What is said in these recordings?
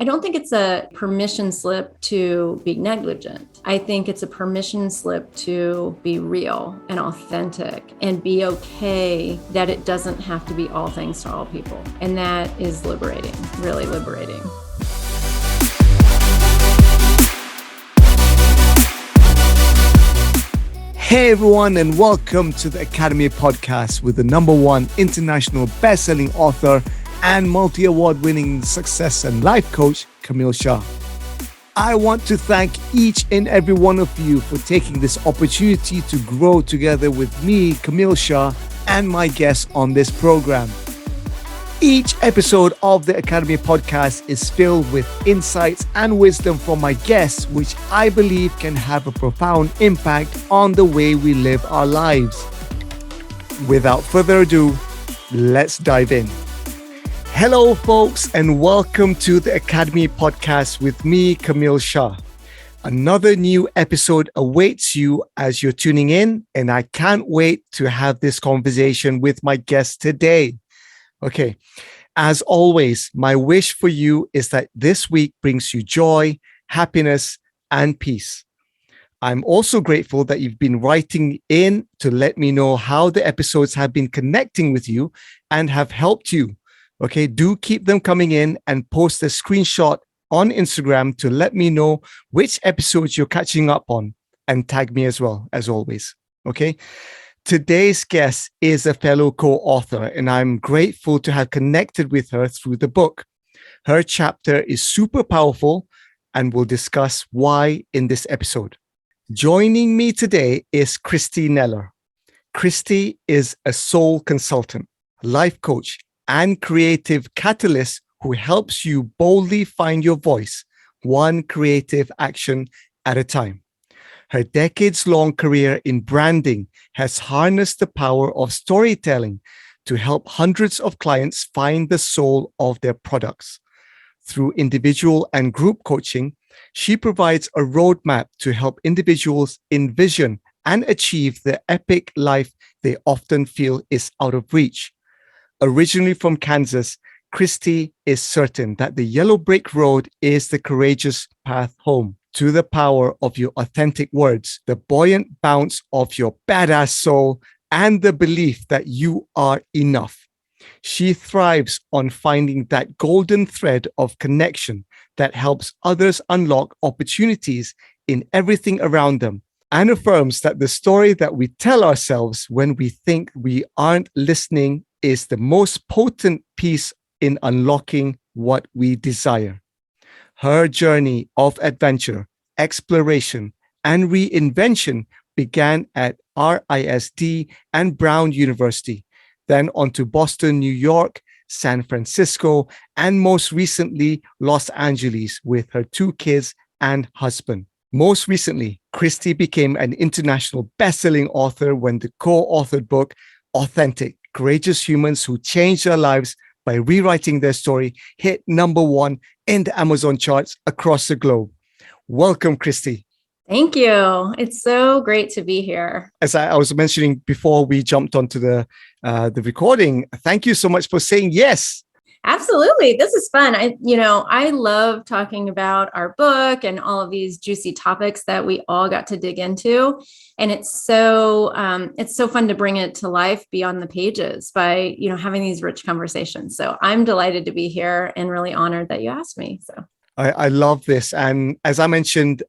I don't think it's a permission slip to be negligent. I think it's a permission slip to be real and authentic and be okay that it doesn't have to be all things to all people. And that is liberating, really liberating. Hey everyone, and welcome to the Academy Podcast with the #1 international best-selling author and multi-award winning success and life coach, Kamil. I want to thank each and every one of you for taking this opportunity to grow together with me, Kamil, and my guests on this program. Each episode of the Academy Podcast is filled with insights and wisdom from my guests, which I believe can have a profound impact on the way we live our lives. Without further ado, let's dive in. Hello, folks, and welcome to the Academy Podcast with me, Kamil. Another new episode awaits you as you're tuning in, and I can't wait to have this conversation with my guest today. Okay, as always, my wish for you is that this week brings you joy, happiness, and peace. I'm also grateful that you've been writing in to let me know how the episodes have been connecting with you and have helped you. Okay, do keep them coming in and post a screenshot on Instagram to let me know which episodes you're catching up on and tag me as well, as always. Okay. Today's guest is a fellow co-author, and I'm grateful to have connected with her through the book. Her chapter is super powerful, and we'll discuss why in this episode. Joining me today is Kristi Nellor. Kristi is a soul consultant, life coach, and creative catalyst who helps you boldly find your voice, one creative action at a time. Her decades-long career in branding has harnessed the power of storytelling to help hundreds of clients find the soul of their products. Through individual and group coaching, she provides a roadmap to help individuals envision and achieve the epic life they often feel is out of reach. Originally from Kansas, Kristi is certain that the yellow brick road is the courageous path home to the power of your authentic words, the buoyant bounce of your badass soul, and the belief that you are enough. She thrives on finding that golden thread of connection that helps others unlock opportunities in everything around them, and affirms that the story that we tell ourselves when we think we aren't listening is the most potent piece in unlocking what we desire. Her journey of adventure, exploration, and reinvention began at RISD and Brown University, then on to Boston, New York, San Francisco, and most recently, Los Angeles with her 2 kids and husband. Most recently, Kristi became an international best-selling author when the co-authored book, Authentic: Courageous Humans Who Change Their Lives by Rewriting Their Story, hit #1 in the Amazon charts across the globe. Welcome, Kristi. Thank you. It's so great to be here. As I was mentioning before we jumped onto the recording, thank you so much for saying yes. Absolutely. This is fun. I love talking about our book and all of these juicy topics that we all got to dig into. And it's so fun to bring it to life beyond the pages by, having these rich conversations. So I'm delighted to be here and really honored that you asked me. So I love this. And as I mentioned,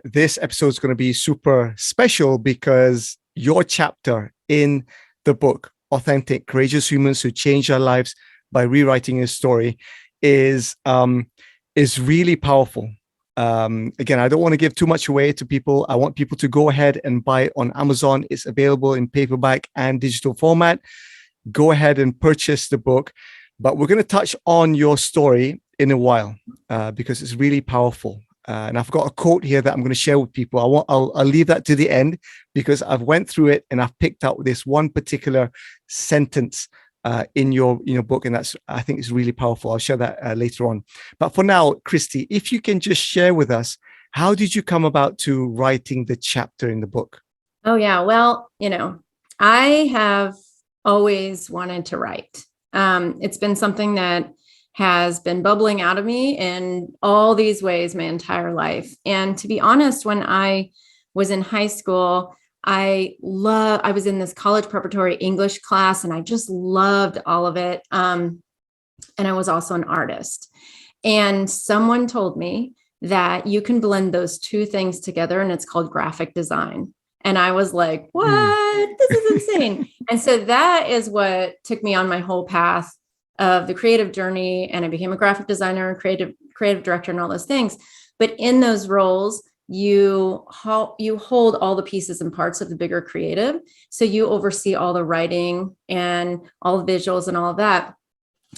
this episode is going to be super special because your chapter in the book, Authentic: Courageous Humans Who Change Their Lives by Rewriting His Story, is really powerful. Again, I don't want to give too much away to people. I want people to go ahead and buy it on Amazon. It's available in paperback and digital format. Go ahead and purchase the book. But we're going to touch on your story in a while because it's really powerful. And I've got a quote here that I'm going to share with people. I'll leave that to the end because I've went through it and I've picked out this one particular sentence in your book, and I think it's really powerful. I'll share that later on. But for now, Kristi, if you can just share with us, how did you come about to writing the chapter in the book? Oh yeah, well, I have always wanted to write. It's been something that has been bubbling out of me in all these ways my entire life. And to be honest, when I was in high school, I was in this college preparatory English class, and I just loved all of it. And I was also an artist. And someone told me that you can blend those two things together, and it's called graphic design. And I was like, what? This is insane. And so that is what took me on my whole path of the creative journey. And I became a graphic designer and creative director and all those things. But in those roles, you hold all the pieces and parts of the bigger creative. So you oversee all the writing and all the visuals and all of that.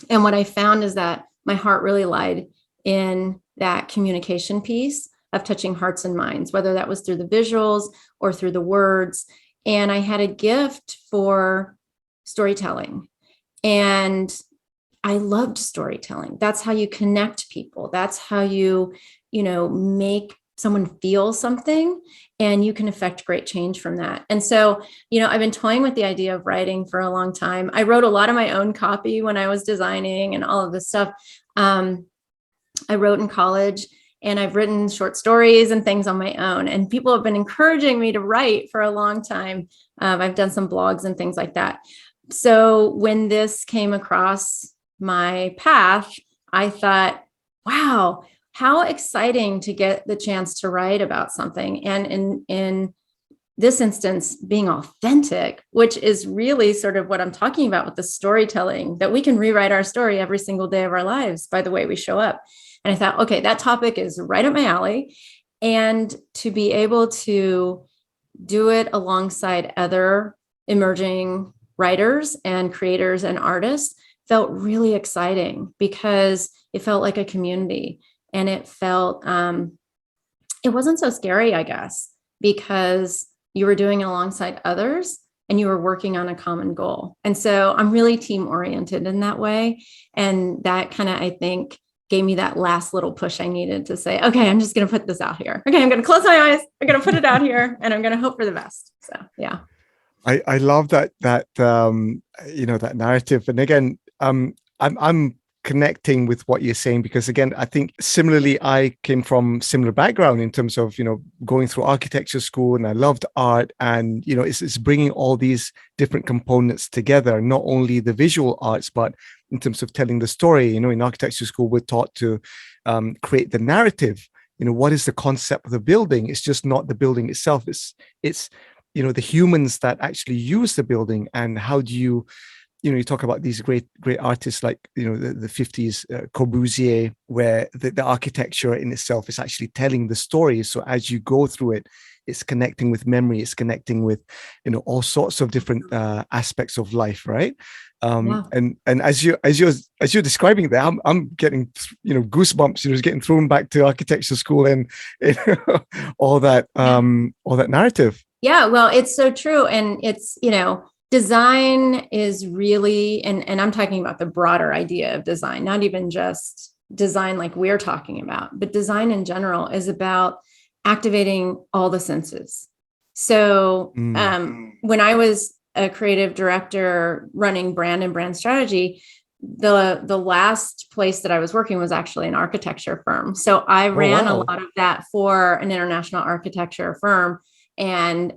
And what I found is that my heart really lied in that communication piece of touching hearts and minds, whether that was through the visuals or through the words. And I had a gift for storytelling. And I loved storytelling. That's how you connect people. That's how you make someone feel something, and you can affect great change from that. And so, I've been toying with the idea of writing for a long time. I wrote a lot of my own copy when I was designing and all of this stuff. I wrote in college, and I've written short stories and things on my own. And people have been encouraging me to write for a long time. I've done some blogs and things like that. So when this came across my path, I thought, wow, how exciting to get the chance to write about something. And in this instance, being authentic, which is really sort of what I'm talking about with the storytelling, that we can rewrite our story every single day of our lives by the way we show up. And I thought, okay, that topic is right up my alley. And to be able to do it alongside other emerging writers and creators and artists felt really exciting, because it felt like a community. And it felt, it wasn't so scary, I guess, because you were doing it alongside others and you were working on a common goal. And so I'm really team oriented in that way. And that kind of, I think, gave me that last little push I needed to say, okay, I'm just going to put this out here. Okay, I'm going to close my eyes. I'm going to put it out here, and I'm going to hope for the best. So, yeah. I love that that narrative. And again, I'm connecting with what you're saying, because again, I think similarly, I came from similar background in terms of, going through architecture school, and I loved art, and, it's bringing all these different components together, not only the visual arts, but in terms of telling the story. In architecture school, we're taught to create the narrative. What is the concept of the building? It's just not the building itself. It's the humans that actually use the building, and how do you talk about these great artists like, the 50s, Corbusier, where the architecture in itself is actually telling the story. So as you go through it, it's connecting with memory, it's connecting with, all sorts of different aspects of life, right? Yeah. And as you're describing that, I'm getting, goosebumps, just getting thrown back to architecture school and all that narrative. Yeah, well, it's so true. And it's, design is really, and I'm talking about the broader idea of design, not even just design like we're talking about, but design in general is about activating all the senses. So when I was a creative director running brand and brand strategy, the last place that I was working was actually an architecture firm. So I ran a lot of that for an international architecture firm. And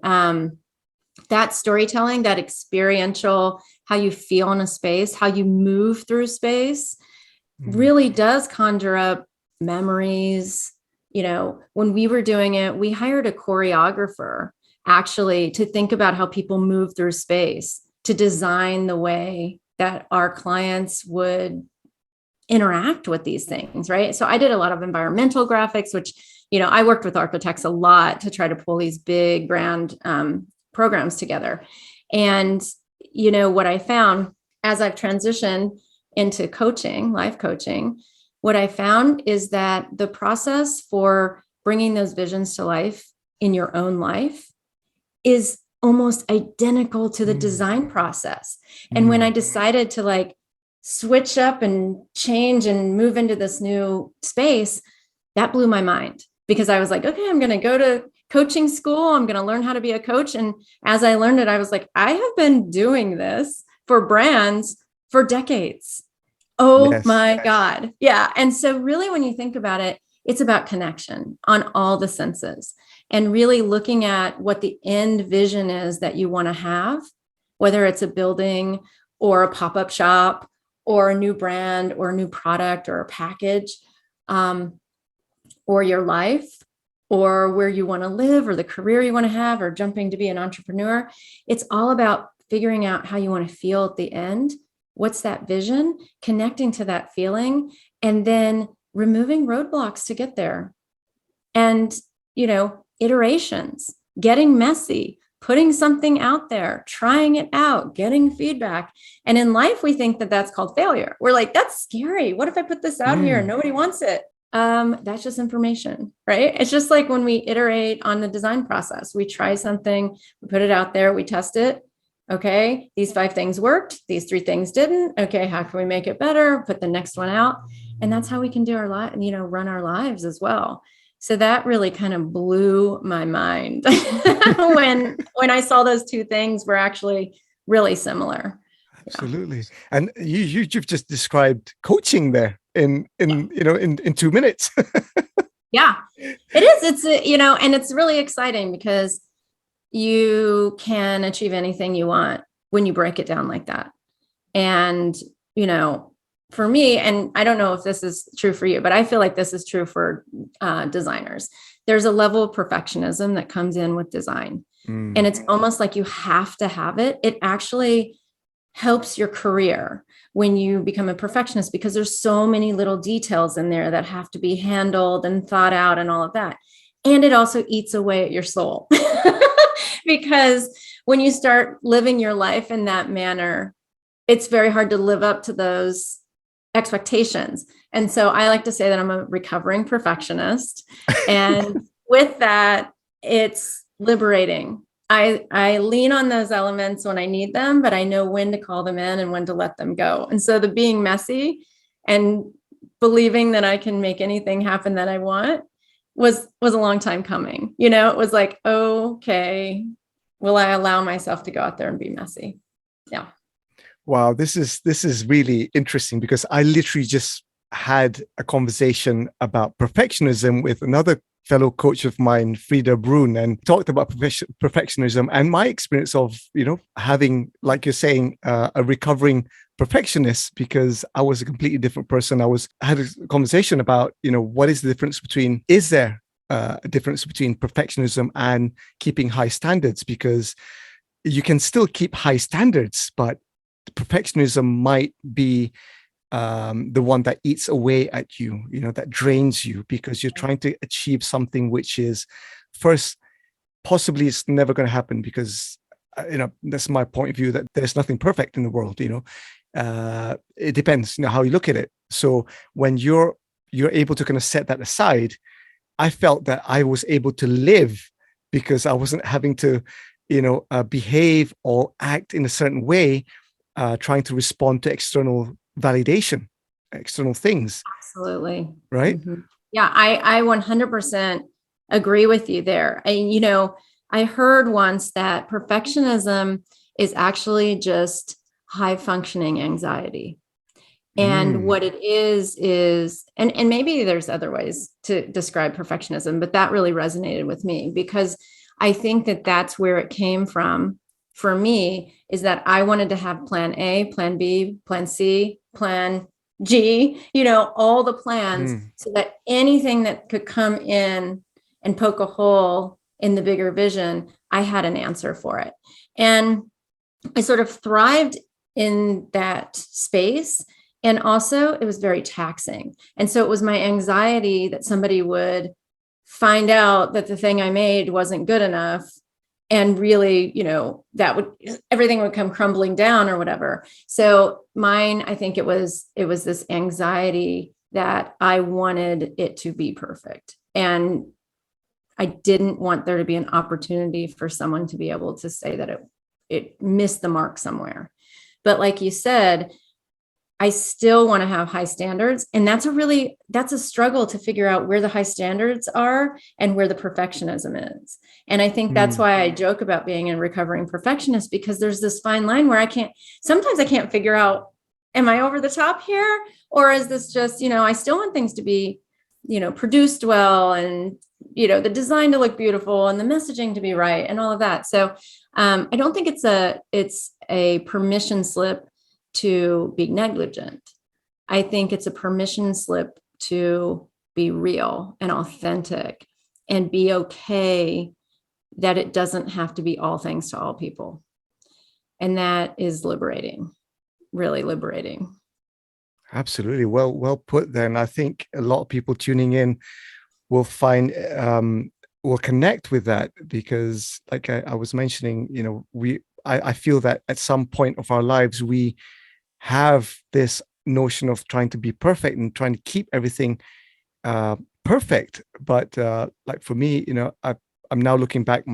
that storytelling, that experiential, how you feel in a space, how you move through space, really does conjure up memories. When we were doing it, we hired a choreographer actually to think about how people move through space, to design the way that our clients would interact with these things, right? So I did a lot of environmental graphics, which, I worked with architects a lot to try to pull these big, grand programs together. And, what I found as I've transitioned into coaching, life coaching, what I found is that the process for bringing those visions to life in your own life is almost identical to the design process. And when I decided to switch up and change and move into this new space, that blew my mind, because I was like, okay, I'm going to go to coaching school. I'm going to learn how to be a coach. And as I learned it, I was like, I have been doing this for brands for decades. Oh Yes. my God. Yeah. And so really, when you think about it, it's about connection on all the senses and really looking at what the end vision is that you want to have, whether it's a building or a pop-up shop or a new brand or a new product or a package, or your life or where you want to live or the career you want to have or jumping to be an entrepreneur. It's all about figuring out how you want to feel at the end. What's that vision? Connecting to that feeling and then removing roadblocks to get there. And, iterations, getting messy, putting something out there, trying it out, getting feedback. And in life, we think that that's called failure. We're like, that's scary. What if I put this out here and nobody wants it? That's just information, right? It's just like when we iterate on the design process, we try something, we put it out there, we test it. Okay, these 5 things worked. These 3 things didn't. Okay, how can we make it better? Put the next one out. And that's how we can do our life, run our lives as well. So that really kind of blew my mind when I saw those 2 things were actually really similar. Absolutely. And you've just described coaching there in 2 minutes. Yeah, it is. It's, and it's really exciting because you can achieve anything you want when you break it down like that. And, for me, and I don't know if this is true for you, but I feel like this is true for designers. There's a level of perfectionism that comes in with design. And it's almost like you have to have it. It actually helps your career when you become a perfectionist because there's so many little details in there that have to be handled and thought out and all of that. And it also eats away at your soul because when you start living your life in that manner, it's very hard to live up to those expectations. And so I like to say that I'm a recovering perfectionist. And with that, it's liberating. I lean on those elements when I need them, but I know when to call them in and when to let them go. And so the being messy and believing that I can make anything happen that I want was a long time coming. It was like, okay, will I allow myself to go out there and be messy? Yeah. Wow, this is really interesting because I literally just had a conversation about perfectionism with another fellow coach of mine, Frida Brun, and talked about perfectionism and my experience of, having, like you're saying, a recovering perfectionist because I was a completely different person. I had a conversation about, what is the difference between, is there a difference between perfectionism and keeping high standards? Because you can still keep high standards, but perfectionism might be the one that eats away at you, that drains you because you're trying to achieve something which is first, possibly it's never going to happen because, that's my point of view that there's nothing perfect in the world, it depends, how you look at it. So when you're able to kind of set that aside, I felt that I was able to live because I wasn't having to, behave or act in a certain way, trying to respond to external validation, external things. Absolutely. Right? Mm-hmm. Yeah, I 100% agree with you there. I heard once that perfectionism is actually just high functioning anxiety. And what it is, and maybe there's other ways to describe perfectionism, but that really resonated with me because I think that that's where it came from for me, is that I wanted to have plan A, plan B, plan C, plan G, all the plans so that anything that could come in and poke a hole in the bigger vision, I had an answer for it. And I sort of thrived in that space. And also it was very taxing. And so it was my anxiety that somebody would find out that the thing I made wasn't good enough. And really, everything would come crumbling down or whatever. So mine, I think it was this anxiety that I wanted it to be perfect. And I didn't want there to be an opportunity for someone to be able to say that it missed the mark somewhere. But like you said, I still want to have high standards. And that's a struggle to figure out where the high standards are and where the perfectionism is. And I think that's why I joke about being a recovering perfectionist, because there's this fine line where sometimes I can't figure out am I over the top here? Or is this just, I still want things to be, produced well, and, the design to look beautiful, and the messaging to be right, and all of that. So I don't think it's a permission slip to be negligent. I think it's a permission slip to be real and authentic and be okay that it doesn't have to be all things to all people. And that is liberating, really liberating. Absolutely. Well put there. And I think a lot of people tuning in will find, will connect with that, because like I was mentioning, I feel that at some point of our lives, we have this notion of trying to be perfect and trying to keep everything perfect. But like for me, I'm now looking back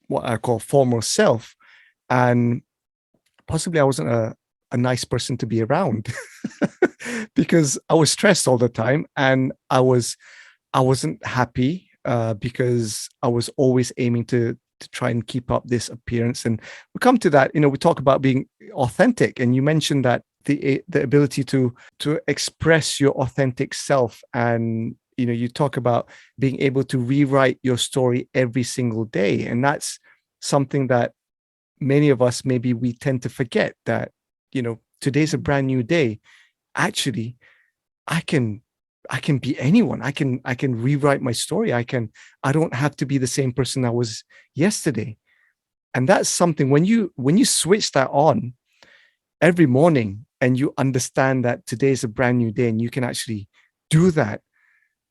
what I call former self, and possibly I wasn't a nice person to be around because I was stressed all the time, and I wasn't happy because I was always aiming to try and keep up this appearance. And we come to that, we talk about being authentic, and you mentioned that the ability to express your authentic self, and you talk about being able to rewrite your story every single day. And that's something that many of us, maybe we tend to forget, that today's a brand new day. Actually, I can be anyone. I can rewrite my story. I don't have to be the same person I was yesterday. And that's something, when you switch that on every morning, and you understand that today is a brand new day, and you can actually do that.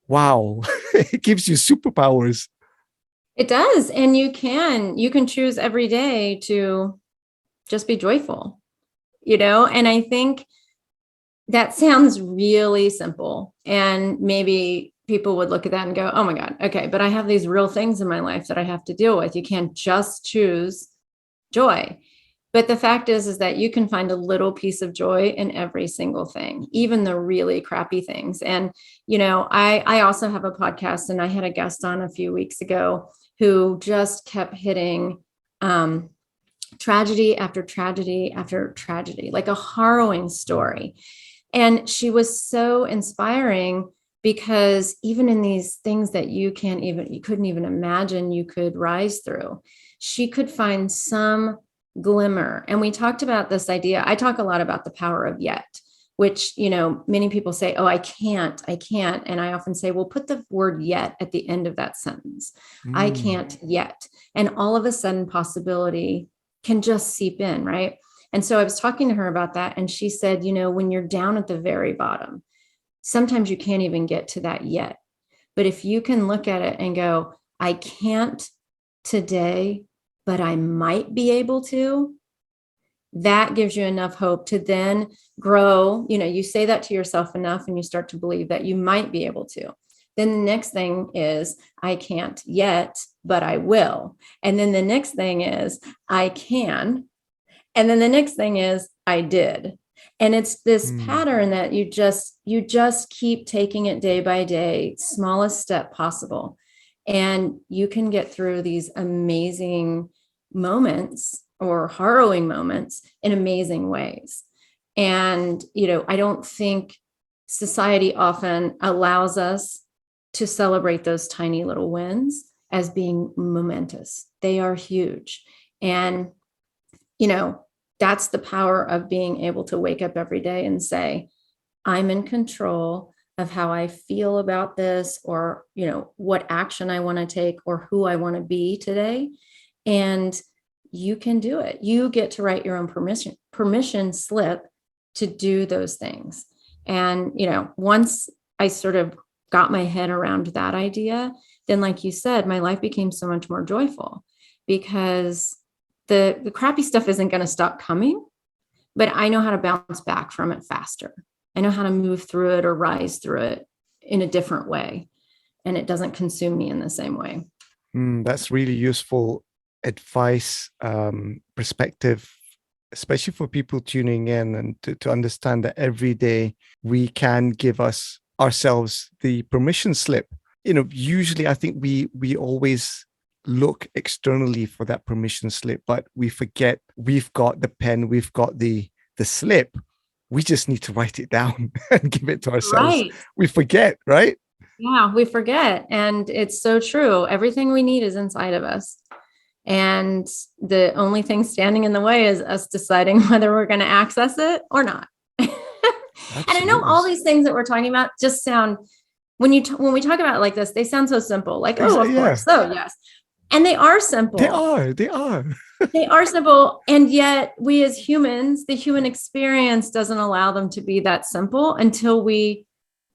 Wow. It gives you superpowers. It does. And you can choose every day to just be joyful, and I think that sounds really simple. And maybe people would look at that and go, oh my God, okay, but I have these real things in my life that I have to deal with. You can't just choose joy. But the fact is that you can find a little piece of joy in every single thing, even the really crappy things. And, I also have a podcast, and I had a guest on a few weeks ago who just kept hitting tragedy after tragedy after tragedy, like a harrowing story. And she was so inspiring, because even in these things that you couldn't even imagine you could rise through, she could find some glimmer. And we talked about this idea. I talk a lot about the power of yet, which, many people say, oh, I can't. And I often say, well, put the word yet at the end of that sentence. I can't yet. And all of a sudden possibility can just seep in, right? And so I was talking to her about that, and she said, when you're down at the very bottom, sometimes you can't even get to that yet. But if you can look at it and go, I can't today, but I might be able to, that gives you enough hope to then grow. You say that to yourself enough, and you start to believe that you might be able to. Then the next thing is, I can't yet, but I will. And then the next thing is, I can. And then the next thing is, I did. And it's this pattern that you just keep taking it day by day, smallest step possible. And you can get through these amazing moments or harrowing moments in amazing ways. And, I don't think society often allows us to celebrate those tiny little wins as being momentous. They are huge. And, that's the power of being able to wake up every day and say, I'm in control of how I feel about this, or, what action I want to take, or who I want to be today. And you can do it. You get to write your own permission slip to do those things. And, once I sort of got my head around that idea, then, like you said, my life became so much more joyful, because the crappy stuff isn't going to stop coming, but I know how to bounce back from it faster. I know how to move through it or rise through it in a different way. And it doesn't consume me in the same way. That's really useful advice, perspective, especially for people tuning in, and to understand that every day we can give ourselves the permission slip. Usually I think we always look externally for that permission slip, but we forget we've got the pen, we've got the slip, We just need to write it down and give it to ourselves. Right. We forget, right? Yeah, we forget. And it's so true. Everything we need is inside of us. And the only thing standing in the way is us deciding whether we're going to access it or not. And I know Absolutely. all these things that we're talking about just sound, when we talk about it like this, they sound so simple, like, oh, of Yeah, course. So yes. And they are they simple. are. They are. They are simple. And yet we as humans, the human experience doesn't allow them to be that simple until we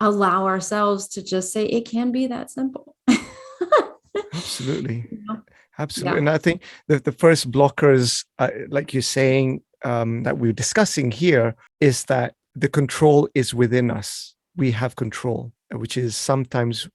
allow ourselves to just say it can be that simple. Absolutely. Absolutely. Yeah. And I think the first blockers, like you're saying, that we're discussing here, is that the control is within us. We have control, which is sometimes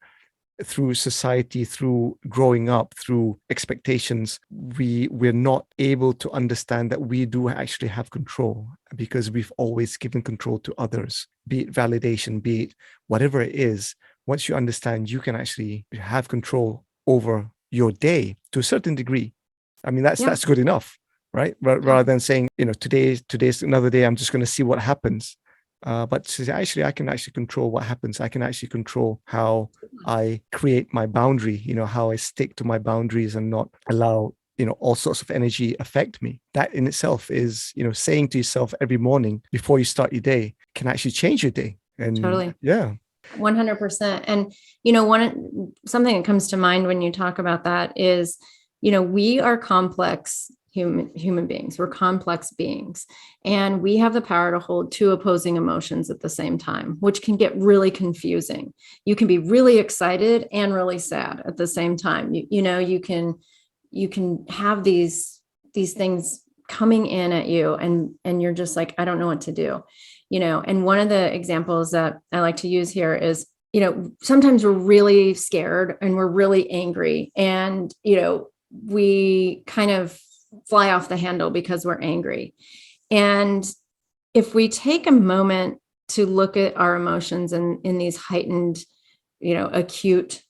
through society, through growing up, through expectations, we're not able to understand that we do actually have control, because we've always given control to others, be it validation, be it whatever it is. Once you understand, you can actually have control over your day to a certain degree. I mean, that's good enough, right? Rather than saying, today's another day, I'm just going to see what happens. But actually, I can actually control what happens. I can actually control how I create my boundary, how I stick to my boundaries and not allow, all sorts of energy affect me. That in itself is, saying to yourself every morning before you start your day can actually change your day. And Totally. yeah. 100%. And, something that comes to mind when you talk about that is, we are complex human beings. We're complex beings, and we have the power to hold two opposing emotions at the same time, which can get really confusing. You can be really excited and really sad at the same time. You can have these things coming in at you, and you're just like, I don't know what to do. And one of the examples that I like to use here is, sometimes we're really scared and we're really angry, and, we kind of fly off the handle because we're angry. And if we take a moment to look at our emotions in these heightened, acute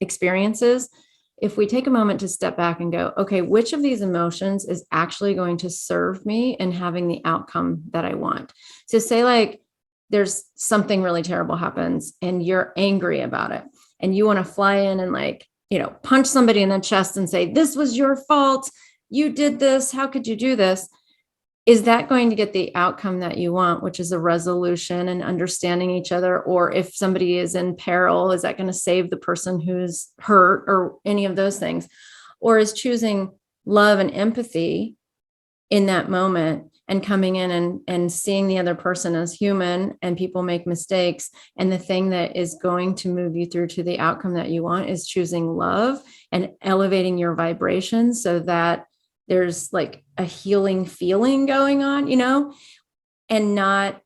experiences, if we take a moment to step back and go, okay, which of these emotions is actually going to serve me in having the outcome that I want? So say like there's something really terrible happens and you're angry about it, and you want to fly in and punch somebody in the chest and say, this was your fault. You did this. How could you do this? Is that going to get the outcome that you want, which is a resolution and understanding each other? Or if somebody is in peril, is that going to save the person who's hurt, or any of those things? Or is choosing love and empathy in that moment and coming in and seeing the other person as human, and people make mistakes, and the thing that is going to move you through to the outcome that you want is choosing love and elevating your vibrations so that there's like a healing feeling going on, and not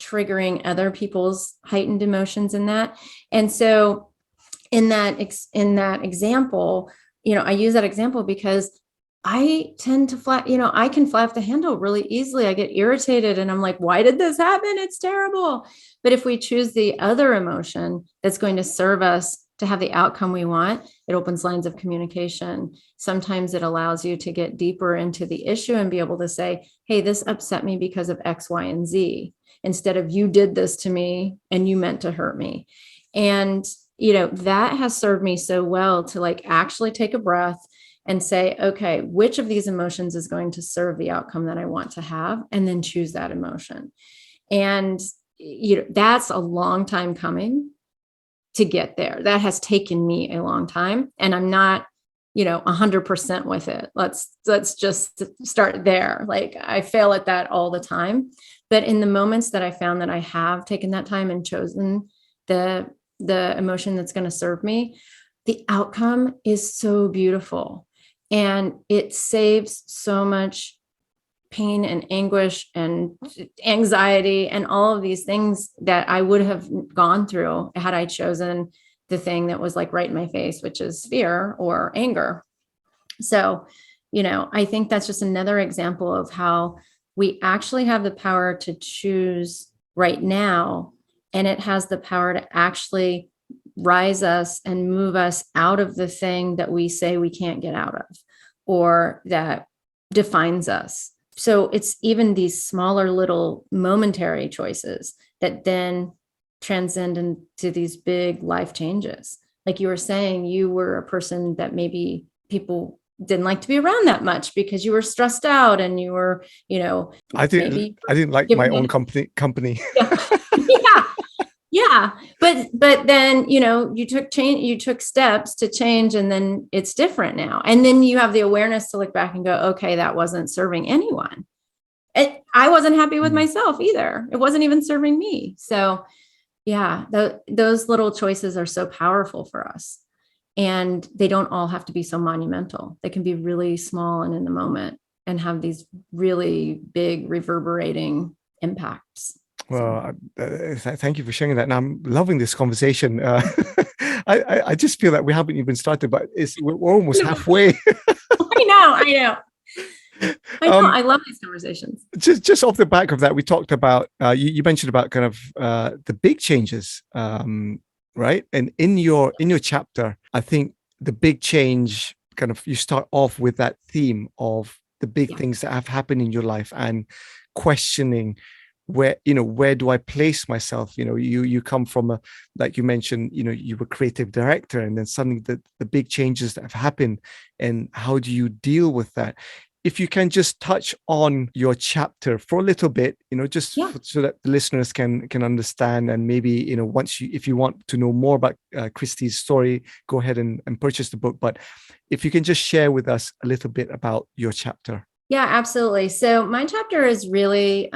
triggering other people's heightened emotions in that. And so in that example, I use that example because I tend to I can fly off the handle really easily. I get irritated and I'm like, why did this happen? It's terrible. But if we choose the other emotion that's going to serve us to have the outcome we want, it opens lines of communication. Sometimes it allows you to get deeper into the issue and be able to say, hey, this upset me because of X, Y, and Z, instead of you did this to me and you meant to hurt me. And, that has served me so well to actually take a breath and say, okay, which of these emotions is going to serve the outcome that I want to have? And then choose that emotion. And, that's a long time coming to get there. That has taken me a long time, and I'm not, 100% with it. Let's just start there. I fail at that all the time. But in the moments that I found that I have taken that time and chosen the emotion that's going to serve me, the outcome is so beautiful. And it saves so much pain and anguish and anxiety and all of these things that I would have gone through had I chosen the thing that was right in my face, which is fear or anger. So, I think that's just another example of how we actually have the power to choose right now. And it has the power to actually rise us and move us out of the thing that we say we can't get out of, or that defines us. so it's even these smaller little momentary choices that then transcend into these big life changes. Like you were saying, you were a person that maybe people didn't like to be around that much because you were stressed out and you were, maybe I didn't like my own company. Yeah. Yeah. Yeah. But then, you took steps to change, and then it's different now. And then you have the awareness to look back and go, okay, that wasn't serving anyone. I wasn't happy with myself either. It wasn't even serving me. So yeah, those little choices are so powerful for us. And they don't all have to be so monumental. They can be really small and in the moment and have these really big reverberating impacts. Well, thank you for sharing that. And I'm loving this conversation. I just feel that we haven't even started, but we're almost halfway. I know. I love these conversations. Just off the back of that, we talked about, you mentioned about kind of the big changes, right? And in your chapter, I think the big change kind of, you start off with that theme of the big things that have happened in your life and questioning where do I place myself? You come from like you mentioned, you were creative director, and then suddenly the big changes that have happened, and how do you deal with that? If you can just touch on your chapter for a little bit, so that the listeners can understand, and maybe, if you want to know more about Kristi's story, go ahead and purchase the book. But if you can just share with us a little bit about your chapter. Yeah, absolutely. So my chapter is really,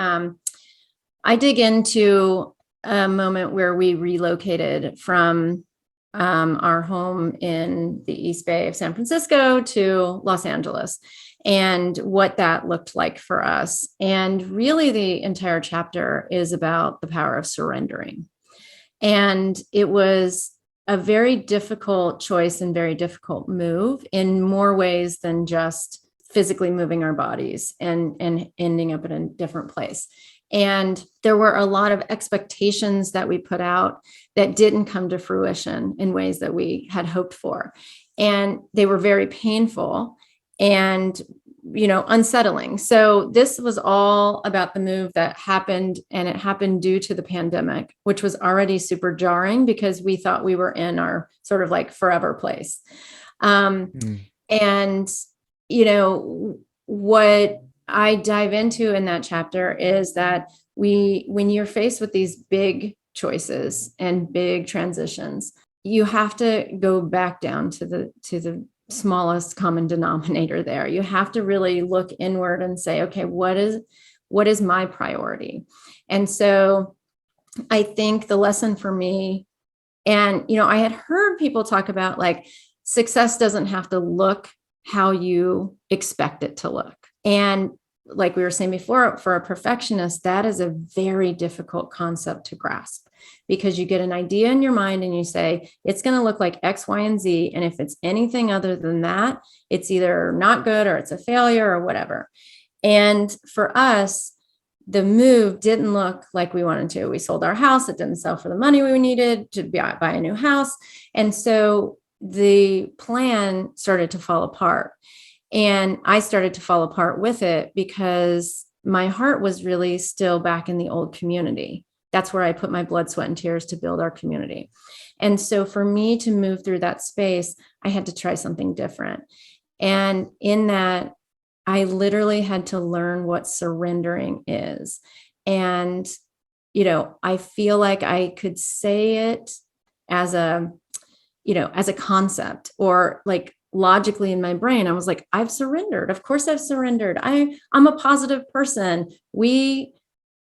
I dig into a moment where we relocated from our home in the East Bay of San Francisco to Los Angeles, and what that looked like for us. And really the entire chapter is about the power of surrendering. And it was a very difficult choice and very difficult move in more ways than just physically moving our bodies and ending up in a different place. And there were a lot of expectations that we put out that didn't come to fruition in ways that we had hoped for. And they were very painful and, unsettling. So this was all about the move that happened, and it happened due to the pandemic, which was already super jarring because we thought we were in our sort of like forever place. And, what I dive into in that chapter is that when you're faced with these big choices and big transitions, you have to go back down to the smallest common denominator there. You have to really look inward and say, okay, what is my priority? And so I think the lesson for me, and, I had heard people talk about like success doesn't have to look how you expect it to look. And like we were saying before, for a perfectionist, that is a very difficult concept to grasp, because you get an idea in your mind and you say, it's going to look like X, Y, and Z. And if it's anything other than that, it's either not good or it's a failure or whatever. And for us, the move didn't look like we wanted to. We sold our house. It didn't sell for the money we needed to buy a new house. And so the plan started to fall apart. And I started to fall apart with it because my heart was really still back in the old community. That's where I put my blood, sweat, and tears to build our community. And so for me to move through that space, I had to try something different. And in that, I literally had to learn what surrendering is. And, I feel like I could say it as a concept, or like logically in my brain, I was like, I've surrendered. Of course I've surrendered. I'm a positive person. We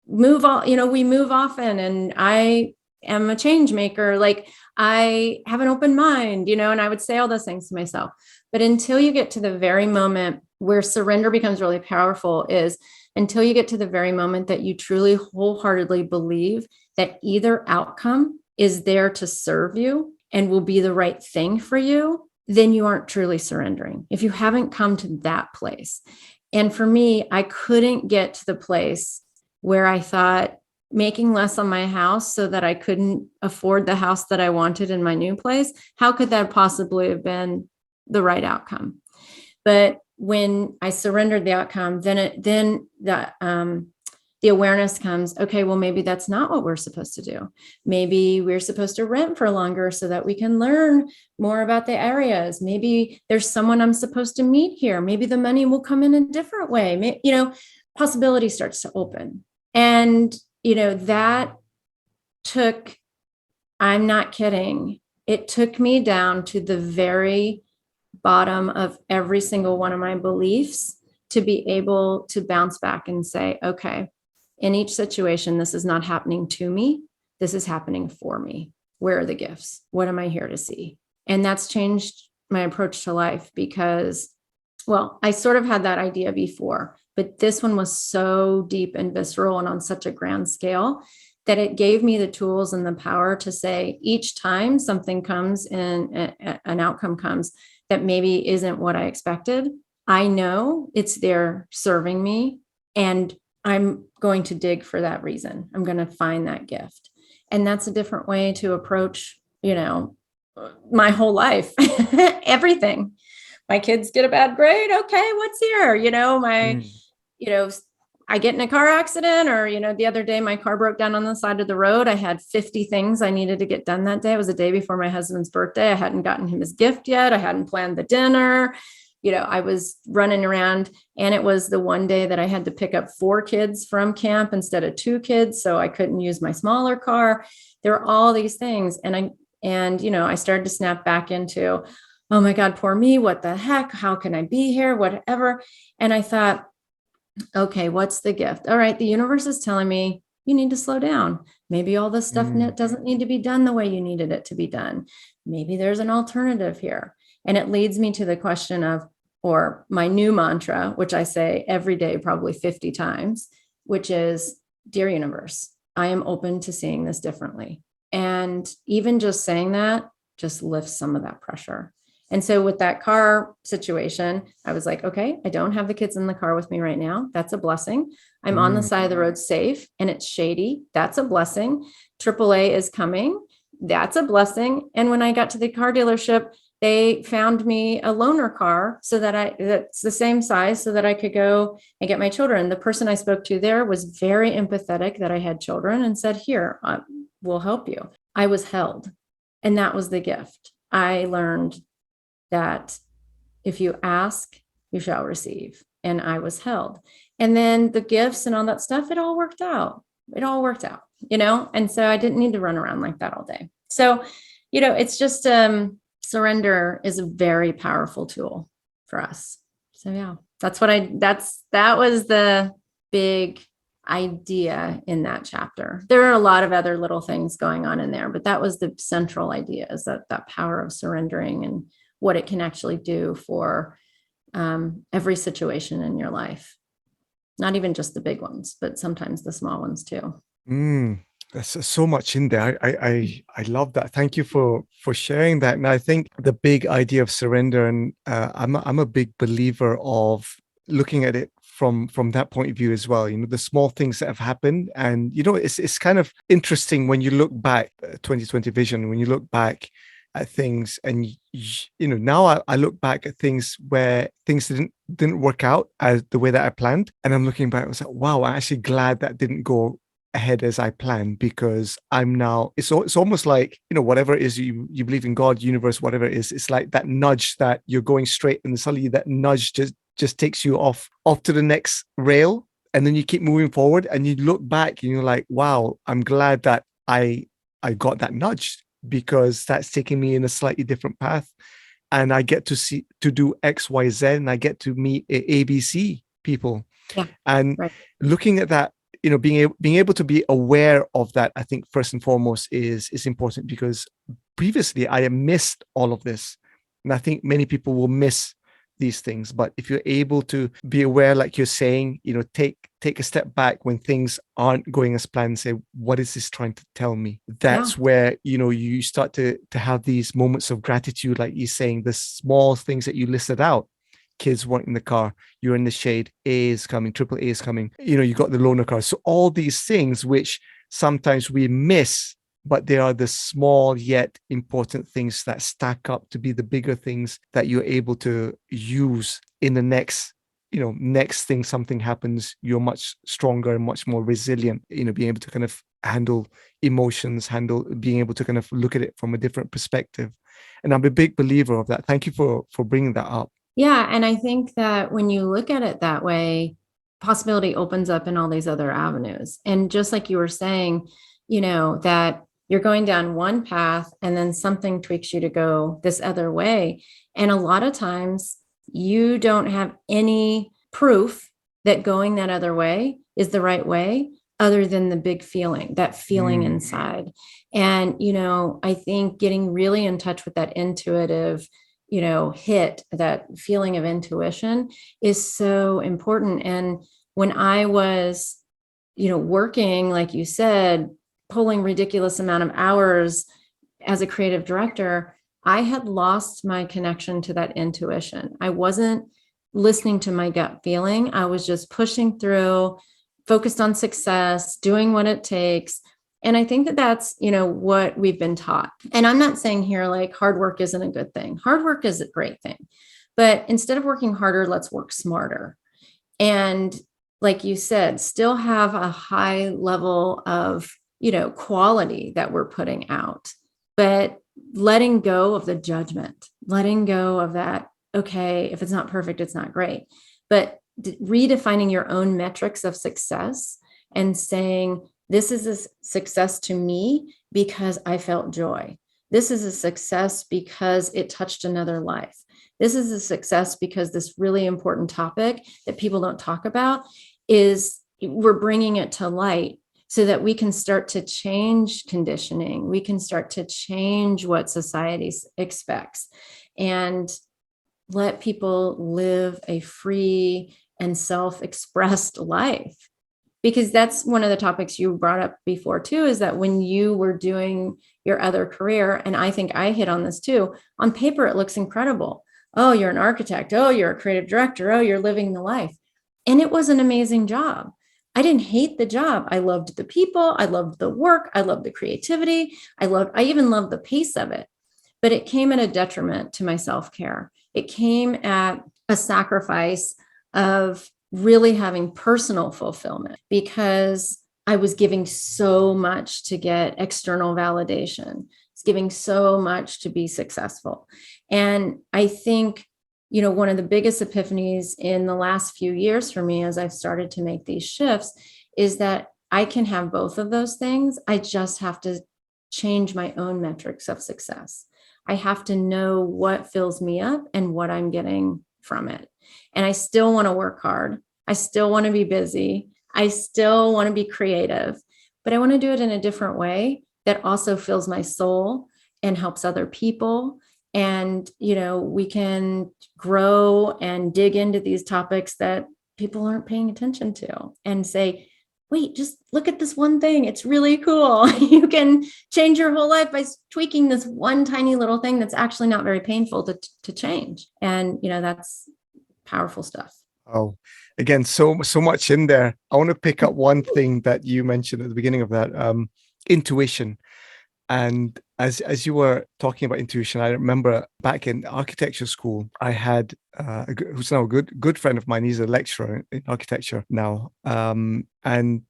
move often, and I am a change maker. Like I have an open mind, and I would say all those things to myself. But until you get to the very moment where surrender becomes really powerful is until you get to the very moment that you truly wholeheartedly believe that either outcome is there to serve you and will be the right thing for you, then you aren't truly surrendering. If you haven't come to that place. And for me, I couldn't get to the place where I thought making less on my house so that I couldn't afford the house that I wanted in my new place. How could that possibly have been the right outcome? But when I surrendered the outcome, then the awareness comes, okay, well, maybe that's not what we're supposed to do. Maybe we're supposed to rent for longer so that we can learn more about the areas. Maybe there's someone I'm supposed to meet here. Maybe the money will come in a different way. Possibility starts to open. And, that took, I'm not kidding, it took me down to the very bottom of every single one of my beliefs to be able to bounce back and say, okay, in each situation, this is not happening to me. This is happening for me. Where are the gifts? What am I here to see? And that's changed my approach to life because, well, I sort of had that idea before, but this one was so deep and visceral and on such a grand scale that it gave me the tools and the power to say each time something comes and an outcome comes that maybe isn't what I expected, I know it's there serving me, and I'm going to dig for that reason. I'm going to find that gift. And that's a different way to approach, my whole life, everything. My kids get a bad grade. Okay, what's here? I get in a car accident, or, the other day my car broke down on the side of the road. I had 50 things I needed to get done that day. It was a day before my husband's birthday. I hadn't gotten him his gift yet. I hadn't planned the dinner. I was running around, and it was the one day that I had to pick up 4 kids from camp instead of 2 kids. So I couldn't use my smaller car. There were all these things. And I started to snap back into, oh my God, poor me. What the heck? How can I be here? Whatever. And I thought, okay, what's the gift? All right. The universe is telling me you need to slow down. Maybe all this stuff doesn't need to be done the way you needed it to be done. Maybe there's an alternative here. And it leads me to the question of, or my new mantra, which I say every day, probably 50 times, which is, dear universe, I am open to seeing this differently. And even just saying that just lifts some of that pressure. And so with that car situation, I was like, okay, I don't have the kids in the car with me right now. That's a blessing. I'm on the side of the road safe, and it's shady. That's a blessing. AAA is coming. That's a blessing. And when I got to the car dealership, they found me a loaner car that's the same size so that I could go and get my children. The person I spoke to there was very empathetic that I had children and said, here, we'll help you. I was held. And that was the gift. I learned that if you ask, you shall receive. And I was held. And then the gifts and all that stuff, it all worked out. And so I didn't need to run around like that all day. So, it's just, surrender is a very powerful tool for us. So yeah, that was the big idea in that chapter. There are a lot of other little things going on in there, but that was the central idea, is that power of surrendering and what it can actually do for every situation in your life. Not even just the big ones, but sometimes the small ones too. There's so much in there. I love that. Thank you for sharing that. And I think the big idea of surrender, and I'm a big believer of looking at it from that point of view as well. The small things that have happened, and it's kind of interesting when you look back, 2020 vision, when you look back at things, and now I look back at things where things didn't work out as the way that I planned, and I'm looking back, I was like, wow, I'm actually glad that didn't go ahead as I planned, because I'm now, it's almost like, whatever it is you believe in, God, universe, whatever it is, it's like that nudge that you're going straight, and suddenly that nudge just takes you off to the next rail, and then you keep moving forward, and you look back and you're like, wow, I'm glad that I got that nudge, because that's taking me in a slightly different path, and I get to do X, Y, Z, and I get to meet ABC people. Yeah, and right. Looking at that, being able to be aware of that, I think first and foremost is important, because previously I missed all of this, and I think many people will miss these things. But if you're able to be aware, like you're saying, take a step back when things aren't going as planned, and say, what is this trying to tell me? That's where you start to have these moments of gratitude, like you're saying, the small things that you listed out. Kids weren't in the car, you're in the shade, A is coming, AAA is coming, you got the loaner car. So all these things which sometimes we miss but they are the small yet important things that stack up to be the bigger things that you're able to use in the next thing, something happens, you're much stronger and much more resilient, being able to kind of handle emotions, being able to kind of look at it from a different perspective. And I'm a big believer of that. Thank you for bringing that up. Yeah. And I think that when you look at it that way, possibility opens up in all these other avenues. And just like you were saying, that you're going down one path and then something tweaks you to go this other way. And a lot of times you don't have any proof that going that other way is the right way, other than the big feeling, that feeling inside. And, I think getting really in touch with that intuitive, hit, that feeling of intuition is so important. And when I was, working, like you said, pulling ridiculous amount of hours as a creative director, I had lost my connection to that intuition. I wasn't listening to my gut feeling. I was just pushing through, focused on success, doing what it takes. And I think that that's, what we've been taught. And I'm not saying here like hard work isn't a good thing. Hard work is a great thing. But instead of working harder, let's work smarter. And like you said, still have a high level of, quality that we're putting out, but letting go of the judgment, letting go of that. Okay, if it's not perfect, it's not great. But redefining your own metrics of success and saying, this is a success to me because I felt joy. This is a success because it touched another life. This is a success because this really important topic that people don't talk about we're bringing it to light so that we can start to change conditioning. We can start to change what society expects and let people live a free and self-expressed life. Because that's one of the topics you brought up before too, is that when you were doing your other career, and I think I hit on this too, on paper, it looks incredible. Oh, you're an architect. Oh, you're a creative director. Oh, you're living the life. And it was an amazing job. I didn't hate the job. I loved the people. I loved the work. I loved the creativity. I even loved the pace of it, but it came at a detriment to my self-care. It came at a sacrifice of really having personal fulfillment because I was giving so much to get external validation. It's giving so much to be successful. And I think, one of the biggest epiphanies in the last few years for me as I've started to make these shifts is that I can have both of those things. I just have to change my own metrics of success. I have to know what fills me up and what I'm getting from it. And I still want to work hard. I still want to be busy. I still want to be creative, but I want to do it in a different way that also fills my soul and helps other people. And, we can grow and dig into these topics that people aren't paying attention to and say, wait, just look at this one thing. It's really cool. You can change your whole life by tweaking this one tiny little thing that's actually not very painful to change. And, that's powerful stuff. Oh, again, so much in there. I want to pick up one thing that you mentioned at the beginning of that, intuition. And as you were talking about intuition, I remember back in architecture school, I had who's now a good friend of mine. He's a lecturer in architecture now. And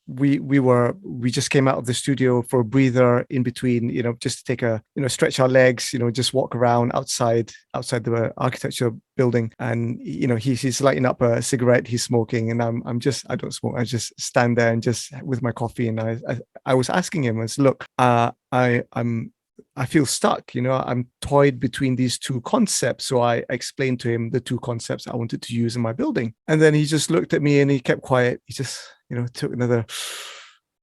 we just came out of the studio for a breather in between, just to take stretch our legs, just walk around outside the architecture building. And he's lighting up a cigarette, he's smoking, and I don't smoke. I just stand there and just with my coffee, and I was asking him, look, I feel stuck, I'm toyed between these two concepts. So I explained to him the two concepts I wanted to use in my building. And then he just looked at me and he kept quiet. He just, took another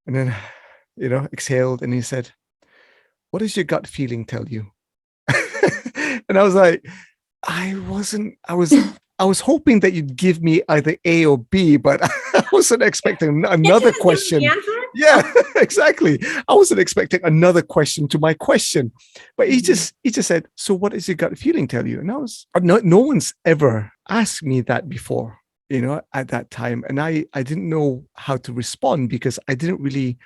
and then, exhaled. And he said, what does your gut feeling tell you? And I was like, I was hoping that you'd give me either A or B, but I wasn't expecting another question. Yeah, exactly. I wasn't expecting another question to my question, but he just said, so what does your gut feeling tell you? And no one's ever asked me that before. at that time. And I didn't know how to respond because I didn't really,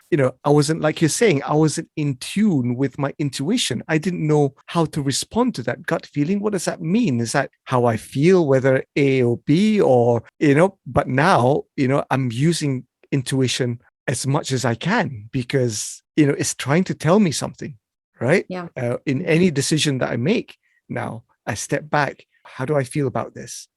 I wasn't, like you're saying, I wasn't in tune with my intuition. I didn't know how to respond to that gut feeling. What does that mean? Is that how I feel, whether A or B, or, but now, I'm using intuition as much as I can because, it's trying to tell me something, right? Yeah. In any decision that I make now, I step back. How do I feel about this?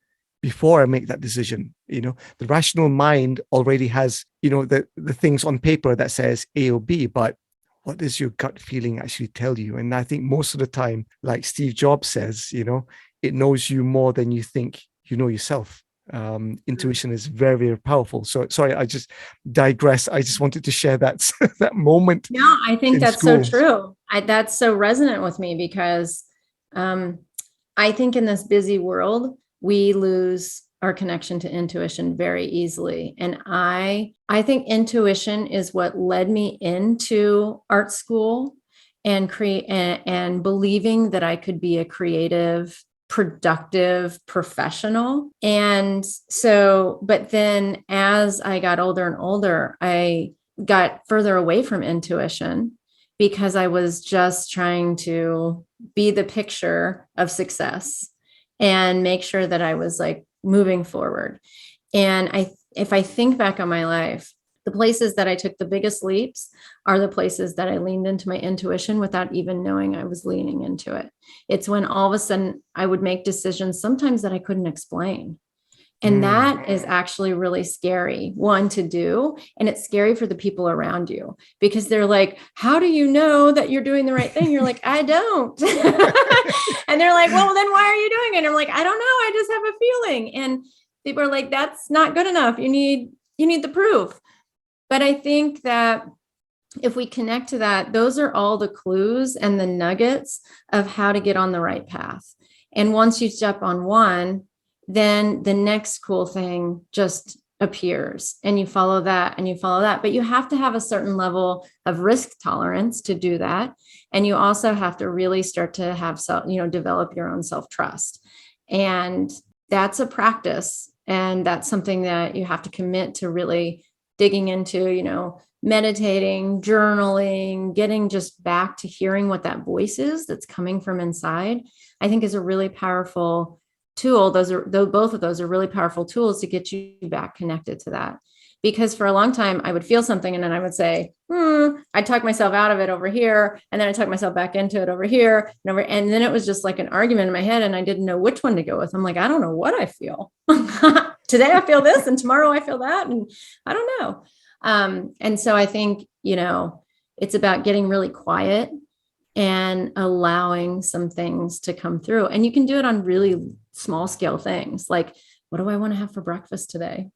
Before I make that decision, the rational mind already has, the things on paper that says A or B, but what does your gut feeling actually tell you? And I think most of the time, like Steve Jobs says, it knows you more than you think you know yourself. Intuition is very, very powerful. So sorry, I just digress. I just wanted to share that that moment. No, I think that's school. so true. That's so resonant with me because I think in this busy world, we lose our connection to intuition very easily. And I think intuition is what led me into art school and and believing that I could be a creative, productive professional. And so, but then as I got older and older, I got further away from intuition because I was just trying to be the picture of success and make sure that I was like moving forward. And if I think back on my life, the places that I took the biggest leaps are the places that I leaned into my intuition without even knowing I was leaning into it. It's when all of a sudden I would make decisions sometimes that I couldn't explain. And that is actually really scary, one, to do. And it's scary for the people around you because they're like, how do you know that you're doing the right thing? You're like, I don't. And they're like, well, then why are you doing it? And I'm like, I don't know. I just have a feeling. And people are like, that's not good enough. You need the proof. But I think that if we connect to that, those are all the clues and the nuggets of how to get on the right path. And once you step on one, then the next cool thing just appears and you follow that and you follow that. But you have to have a certain level of risk tolerance to do that. And you also have to really start to have develop your own self-trust. And that's a practice. And that's something that you have to commit to really digging into, meditating, journaling, getting just back to hearing what that voice is that's coming from inside, I think is a really powerful tool. Both of those are really powerful tools to get you back connected to that. Because for a long time, I would feel something and then I would say, I'd talk myself out of it over here. And then I talk myself back into it over here. And then it was just like an argument in my head and I didn't know which one to go with. I'm like, I don't know what I feel. Today I feel this and tomorrow I feel that. And I don't know. And so I think, it's about getting really quiet and allowing some things to come through. And you can do it on really small scale things. Like, what do I want to have for breakfast today?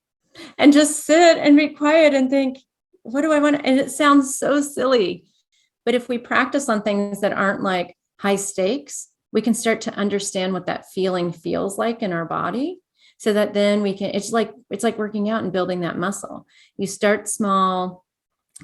And just sit and be quiet and think, what do I want? And it sounds so silly, but if we practice on things that aren't like high stakes, we can start to understand what that feeling feels like in our body. So that then we can, it's like working out and building that muscle. You start small,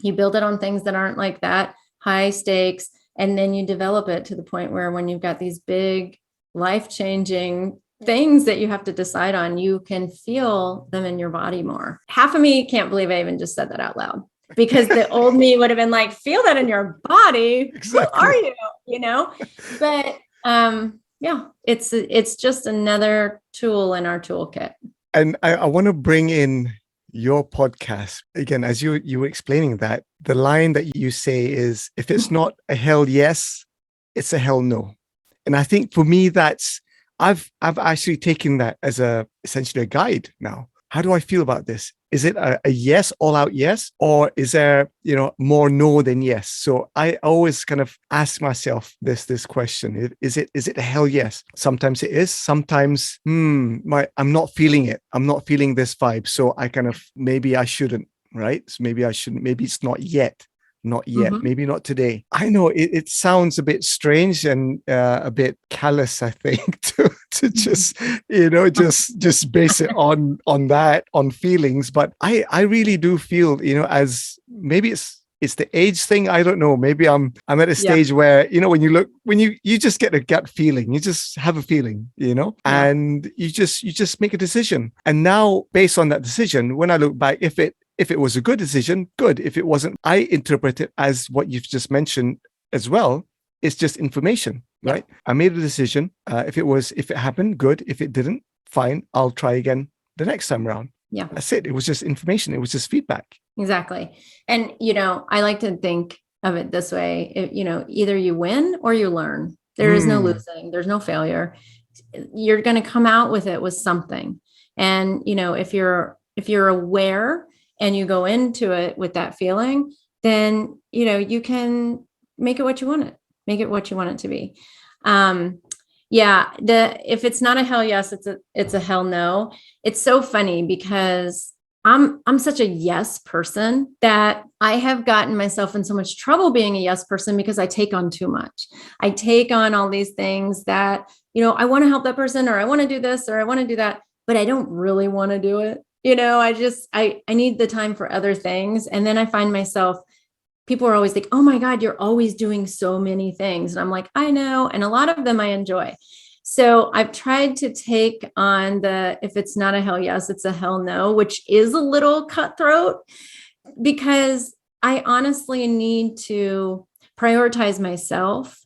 you build it on things that aren't like that high stakes. And then you develop it to the point where when you've got these big life-changing things that you have to decide on, you can feel them in your body more. Half of me can't believe I even just said that out loud because the old me would have been like, feel that in your body. Exactly. Who are you? But yeah, it's just another tool in our toolkit. And I want to bring in your podcast again, as you were explaining that, the line that you say is, if it's not a hell yes, it's a hell no. And I think for me, I've actually taken that as essentially a guide now. How do I feel about this? Is it a yes, all out yes? Or is there, more no than yes? So I always kind of ask myself this question. Is it a hell yes? Sometimes it is. Sometimes, I'm not feeling it. I'm not feeling this vibe. So maybe I shouldn't, right? So maybe I shouldn't. Maybe it's not yet. Not yet. Mm-hmm. Maybe not today. I know it sounds a bit strange and a bit callous, I think, to just, just base it on feelings. But I really do feel, as maybe it's it's the age thing. I don't know. Maybe I'm at a Yeah. stage where, when you just get a gut feeling, you just have a feeling, Yeah. and you just make a decision. And now, based on that decision, when I look back, if it was a good decision, good. If it wasn't, I interpret it as what you've just mentioned as well. It's just information, Yeah. right? I made a decision. If it happened, good. If it didn't, fine. I'll try again the next time around. Yeah. That's it. It was just information. It was just feedback. Exactly. And, I like to think of it this way, either you win or you learn. There is no losing. There's no failure. You're going to come out with it with something. And, if you're aware and you go into it with that feeling, then, you can make it what you want it, make it what you want it to be. If it's not a hell yes, it's a hell no. It's so funny because I'm such a yes person that I have gotten myself in so much trouble being a yes person because I take on too much. I take on all these things that, I want to help that person, or I want to do this, or I want to do that, but I don't really want to do it. I need the time for other things. And then I find myself, people are always like, oh my God, you're always doing so many things. And I'm like, I know. And a lot of them I enjoy. So I've tried to take on if it's not a hell yes, it's a hell no, which is a little cutthroat, because I honestly need to prioritize myself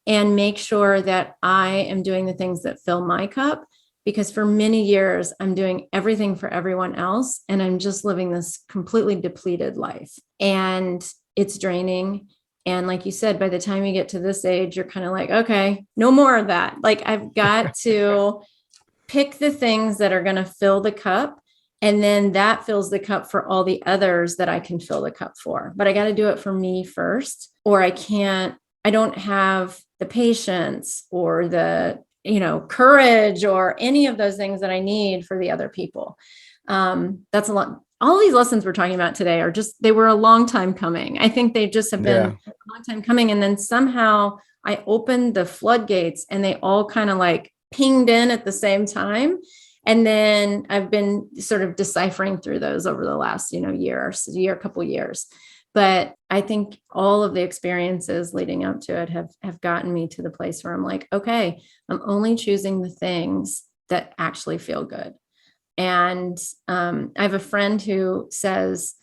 and make sure that I am doing the things that fill my cup. Because for many years, I'm doing everything for everyone else, and I'm just living this completely depleted life. And it's draining. And like you said, by the time you get to this age, you're kind of like, okay, no more of that. Like, I've got to pick the things that are going to fill the cup. And then that fills the cup for all the others that I can fill the cup for. But I got to do it for me first, or I don't have the patience or the, courage or any of those things that I need for the other people. That's a lot. All these lessons we're talking about today they were a long time coming. I think they just have been a long time coming. And then somehow I opened the floodgates and they all kind of like pinged in at the same time. And then I've been sort of deciphering through those over the last, couple years. But I think all of the experiences leading up to it have gotten me to the place where I'm like, okay, I'm only choosing the things that actually feel good. And I have a friend who says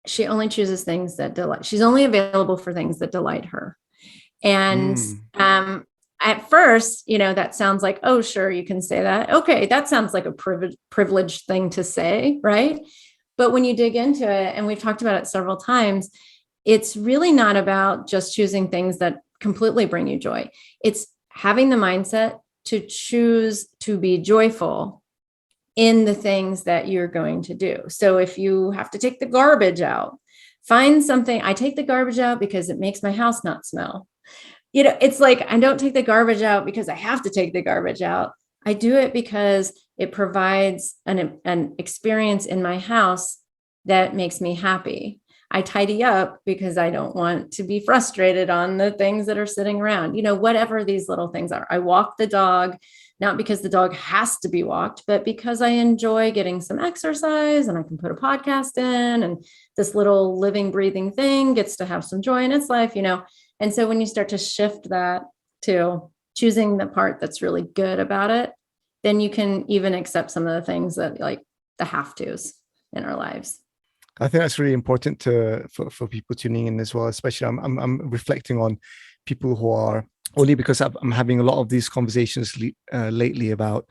she only chooses things that delight. She's only available for things that delight her. And at first, that sounds like, oh, sure, you can say that. Okay, that sounds like a privileged thing to say, right? But when you dig into it, and we've talked about it several times, it's really not about just choosing things that completely bring you joy. It's having the mindset to choose to be joyful in the things that you're going to do. So if you have to take the garbage out, find something. I take the garbage out because it makes my house not smell. It's like, I don't take the garbage out because I have to take the garbage out. I do it because it provides an experience in my house that makes me happy. I tidy up because I don't want to be frustrated on the things that are sitting around, whatever these little things are. I walk the dog, not because the dog has to be walked, but because I enjoy getting some exercise, and I can put a podcast in, and this little living, breathing thing gets to have some joy in its life, And so when you start to shift that to choosing the part that's really good about it, then you can even accept some of the things that, like, the have tos in our lives. I think that's really important for people tuning in as well. Especially, I'm reflecting on people who are, only because I'm having a lot of these conversations lately about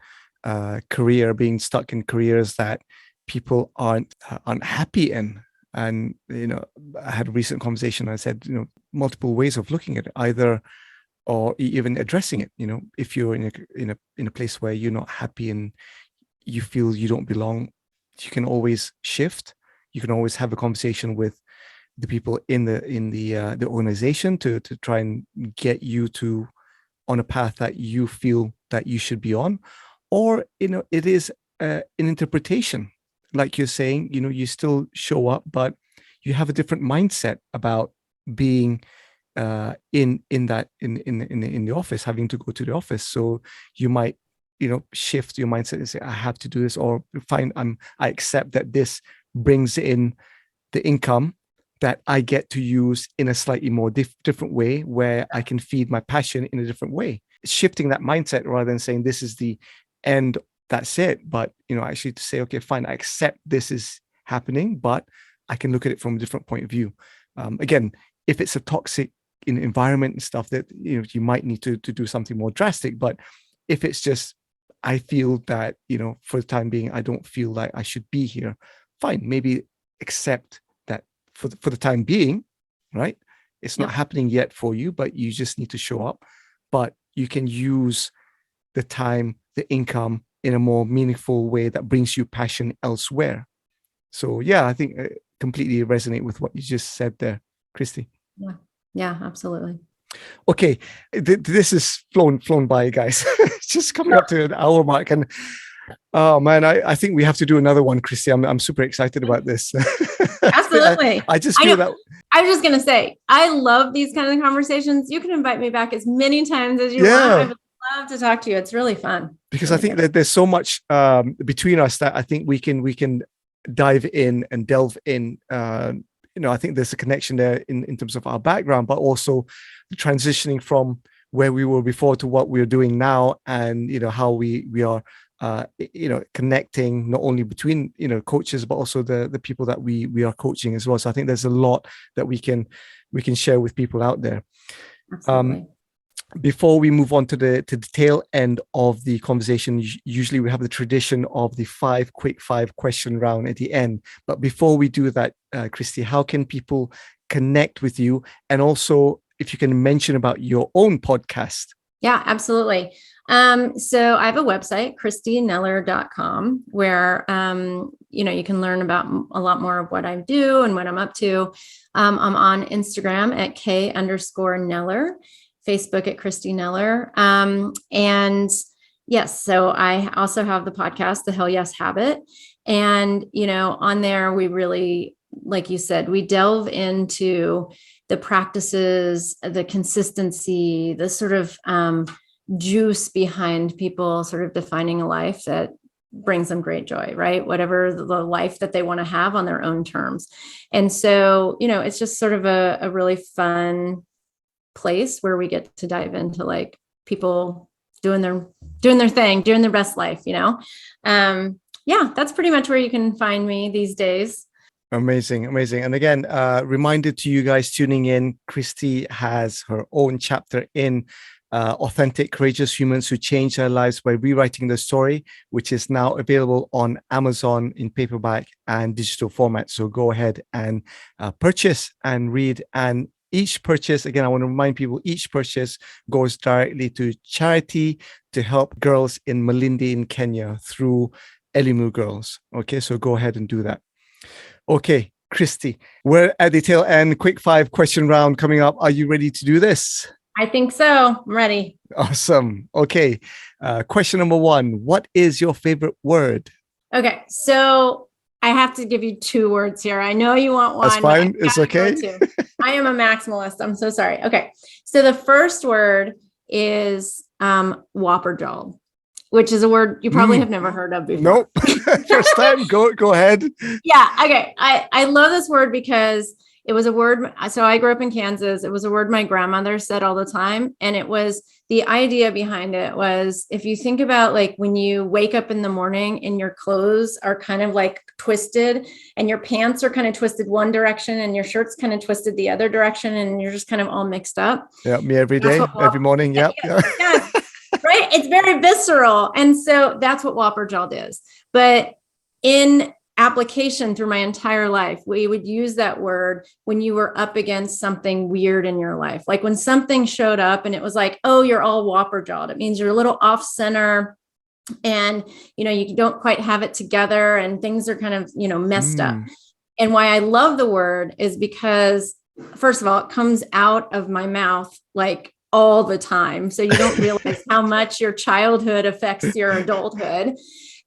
career, being stuck in careers that people aren't happy in. And I had a recent conversation. I said, multiple ways of looking at it, either or even addressing it. If you're in a place where you're not happy and you feel you don't belong, you can always shift. You can always have a conversation with the people in the organization to try and get you on a path that you feel that you should be on. Or it is an interpretation, like you're saying. You still show up, but you have a different mindset about being in the office, having to go to the office. So you might shift your mindset and say, I have to do this, or fine, I accept that this brings in the income, that I get to use in a slightly more different way, where I can feed my passion in a different way. Shifting that mindset rather than saying this is the end, that's it. But, actually to say, okay, fine, I accept this is happening, but I can look at it from a different point of view. Again, if it's a toxic environment and stuff, that you might need to do something more drastic. But if it's just, I feel that, for the time being, I don't feel like I should be here, fine, maybe accept that for the time being, right? It's not happening yet for you, but you just need to show up. But you can use the time, the income in a more meaningful way that brings you passion elsewhere. So yeah, I think I completely resonate with what you just said there, Kristi. Yeah, absolutely. Okay, this is flown by, guys. It's just coming up to an hour mark, and oh man, I think we have to do another one, Kristi. I'm super excited about this. Absolutely. I just feel that. I was just gonna say, I love these kind of conversations. You can invite me back as many times as you want. I would love to talk to you. It's really fun. Because I think that there's so much between us that I think we can dive in and delve in. I think there's a connection there in terms of our background, but also the transitioning from where we were before to what we're doing now, and how we are connecting not only between coaches, but also the people that we are coaching as well. So I think there's a lot that we can share with people out there. Absolutely. Before we move on to the tail end of the conversation, usually we have the tradition of the 5 question round at the end. But before we do that, Kristi, how can people connect with you? And also, if you can mention about your own podcast. Yeah, absolutely. So I have a website, kristinellor.com, where, you can learn about a lot more of what I do and what I'm up to. I'm on Instagram at K_Nellor. Facebook at Kristi Nellor. And yes, so I also have the podcast, The Hell Yes Habit. And, on there, we really, like you said, we delve into the practices, the consistency, the sort of juice behind people sort of defining a life that brings them great joy, right? Whatever the life that they want to have on their own terms. And so, it's just sort of a really fun place where we get to dive into like people doing their thing, doing their best life, that's pretty much where you can find me these days. Amazing. And again, reminder to you guys tuning in, Kristi has her own chapter in Authentic, Courageous Humans Who Change Their Lives by Rewriting the Story, which is now available on Amazon in paperback and digital format. So go ahead and purchase and read. And each purchase, again, I want to remind people, each purchase goes directly to charity to help girls in Malindi in Kenya through Elimu Girls. Okay, so go ahead and do that. Okay, Kristi, we're at the tail end. Quick 5 question round coming up. Are you ready to do this? I think so. I'm ready. Awesome. Okay, question number 1. What is your favorite word? Okay, so I have to give you 2 words here. I know you want one. That's fine. It's okay. I am a maximalist. I'm so sorry. Okay. So the first word is whopper-jawed, which is a word you probably have never heard of before. Nope. First time. Go ahead. Yeah. Okay. I love this word because it was a word. So I grew up in Kansas. It was a word my grandmother said all the time. And it was, the idea behind it was, if you think about like when you wake up in the morning and your clothes are kind of like twisted and your pants are kind of twisted one direction and your shirt's kind of twisted the other direction and you're just kind of all mixed up. Yeah. Me every day, every morning. Yep. Yeah. Right. It's very visceral. And so that's what whopper-jawed is. But in application through my entire life, we would use that word when you were up against something weird in your life. Like when something showed up and it was like, oh, you're all whopper-jawed. It means you're a little off center and, you don't quite have it together and things are kind of, messed up. And why I love the word is because, first of all, it comes out of my mouth like all the time. So you don't realize how much your childhood affects your adulthood.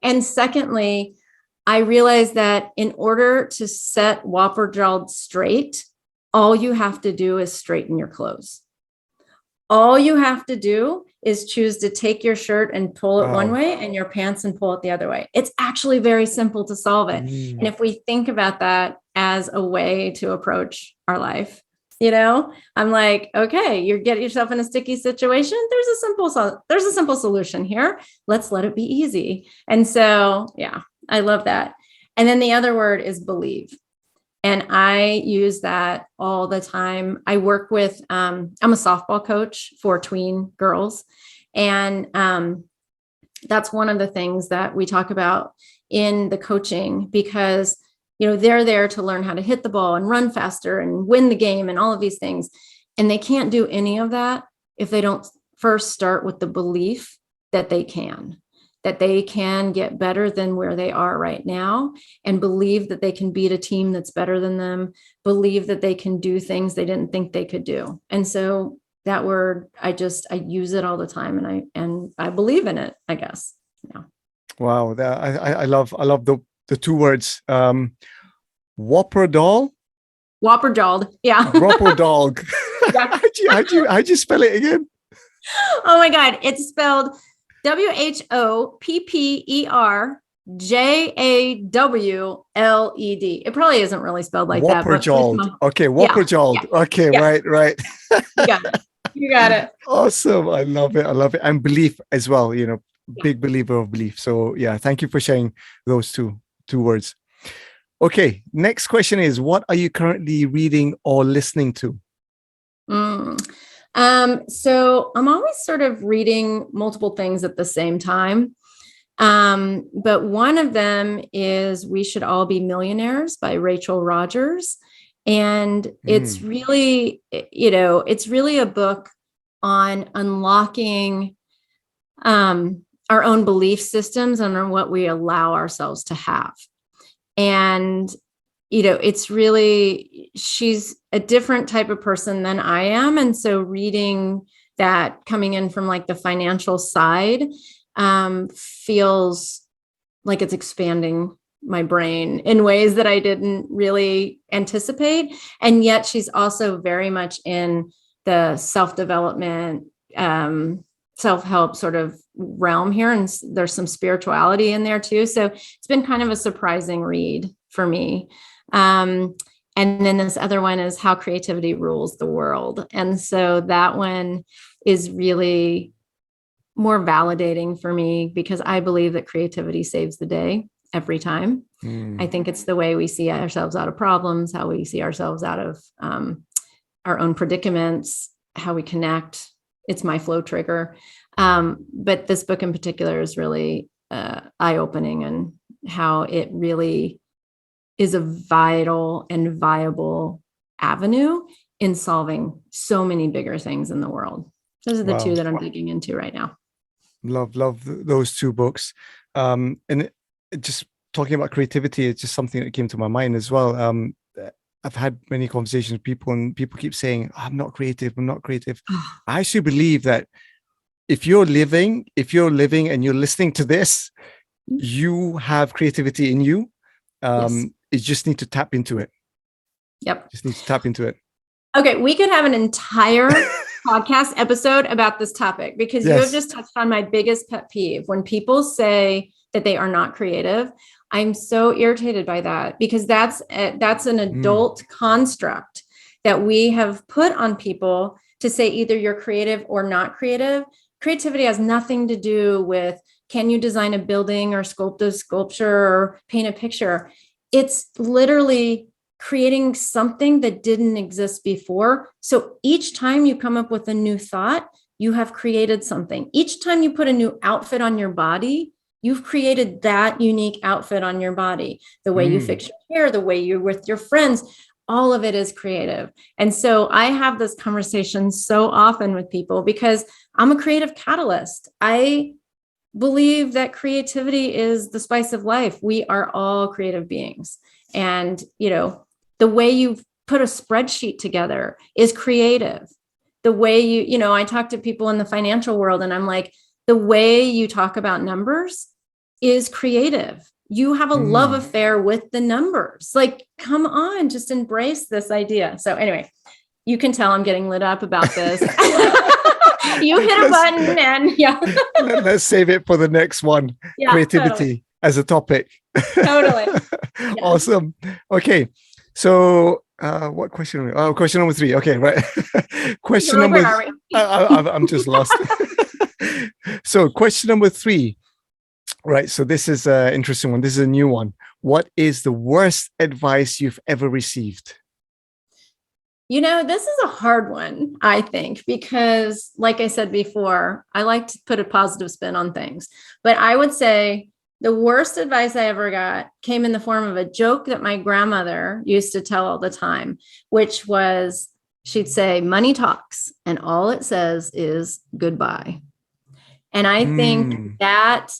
And secondly, I realized that in order to set whopper-jawed straight, all you have to do is straighten your clothes. All you have to do is choose to take your shirt and pull it one way and your pants and pull it the other way. It's actually very simple to solve it. And if we think about that as a way to approach our life. You know, I'm like, okay, you're getting yourself in a sticky situation. There's a simple solution here. Let's let it be easy. And so, yeah, I love that. And then the other word is believe. And I use that all the time. I work with, I'm a softball coach for tween girls. And that's one of the things that we talk about in the coaching, because they're there to learn how to hit the ball and run faster and win the game and all of these things. And they can't do any of that if they don't first start with the belief that they can get better than where they are right now, and believe that they can beat a team that's better than them, believe that they can do things they didn't think they could do. And so that word, I use it all the time, and I believe in it, I guess. Yeah. Wow. I love the two words. Whopper doll. Yeah. Whopper dog. Yeah. how'd you spell it again? Oh my God. It's spelled WHOPPERJAWLED. It probably isn't really spelled like that. Whopper-jawled. Okay, whopper-jawled. Yeah. Okay, yeah. Right. You got it. Awesome. I love it. And belief as well, big believer of belief. So yeah, thank you for sharing those two words. Okay, next question is, what are you currently reading or listening to? So I'm always sort of reading multiple things at the same time. But one of them is We Should All Be Millionaires by Rachel Rogers. And it's really, it's really a book on unlocking our own belief systems and on what we allow ourselves to have. And, it's really, she's a different type of person than I am. And so reading that, coming in from like the financial side, feels like it's expanding my brain in ways that I didn't really anticipate. And yet she's also very much in the self-development, self-help sort of realm here. And there's some spirituality in there too. So it's been kind of a surprising read for me. And then this other one is How Creativity Rules the World. And so that one is really more validating for me, because I believe that creativity saves the day every time. I think it's the way we see ourselves out of problems, how we see ourselves out of our own predicaments, how we connect. It's my flow trigger. But this book in particular is really eye-opening, and how it really is a vital and viable avenue in solving so many bigger things in the world. Those are the two that I'm digging into right now. Love those two books. And just talking about creativity, it's just something that came to my mind as well. I've had many conversations with people, and people keep saying, I'm not creative. I actually believe that if you're living and you're listening to this, you have creativity in you. Yes. You just need to tap into it. Yep. Just need to tap into it. Okay. We could have an entire podcast episode about this topic, because you have just touched on my biggest pet peeve. When people say that they are not creative, I'm so irritated by that, because that's an adult construct that we have put on people to say either you're creative or not creative. Creativity has nothing to do with, can you design a building or sculpt a sculpture or paint a picture? It's literally creating something that didn't exist before. So each time you come up with a new thought, you have created something. Each time you put a new outfit on your body, you've created that unique outfit on your body. The way you fix your hair, the way you're with your friends, all of it is creative. And so I have this conversation so often with people, because I'm a creative catalyst. I believe that creativity is the spice of life. We are all creative beings. And, the way you put a spreadsheet together is creative. The way I talk to people in the financial world, and I'm like, the way you talk about numbers is creative. You have a love affair with the numbers. Like, come on, just embrace this idea. So anyway, you can tell I'm getting lit up about this. You hit a button, and Let's save it for the next one. Creativity as a topic. Totally. Awesome. Okay. So, what question? Oh, question number 3. Okay, right. Question number. Are we? I'm just lost. So, question number 3. Right. So this is an interesting one. This is a new one. What is the worst advice you've ever received? This is a hard one, I think, because like I said before, I like to put a positive spin on things. But I would say the worst advice I ever got came in the form of a joke that my grandmother used to tell all the time, which was she'd say, money talks, and all it says is goodbye. And I think that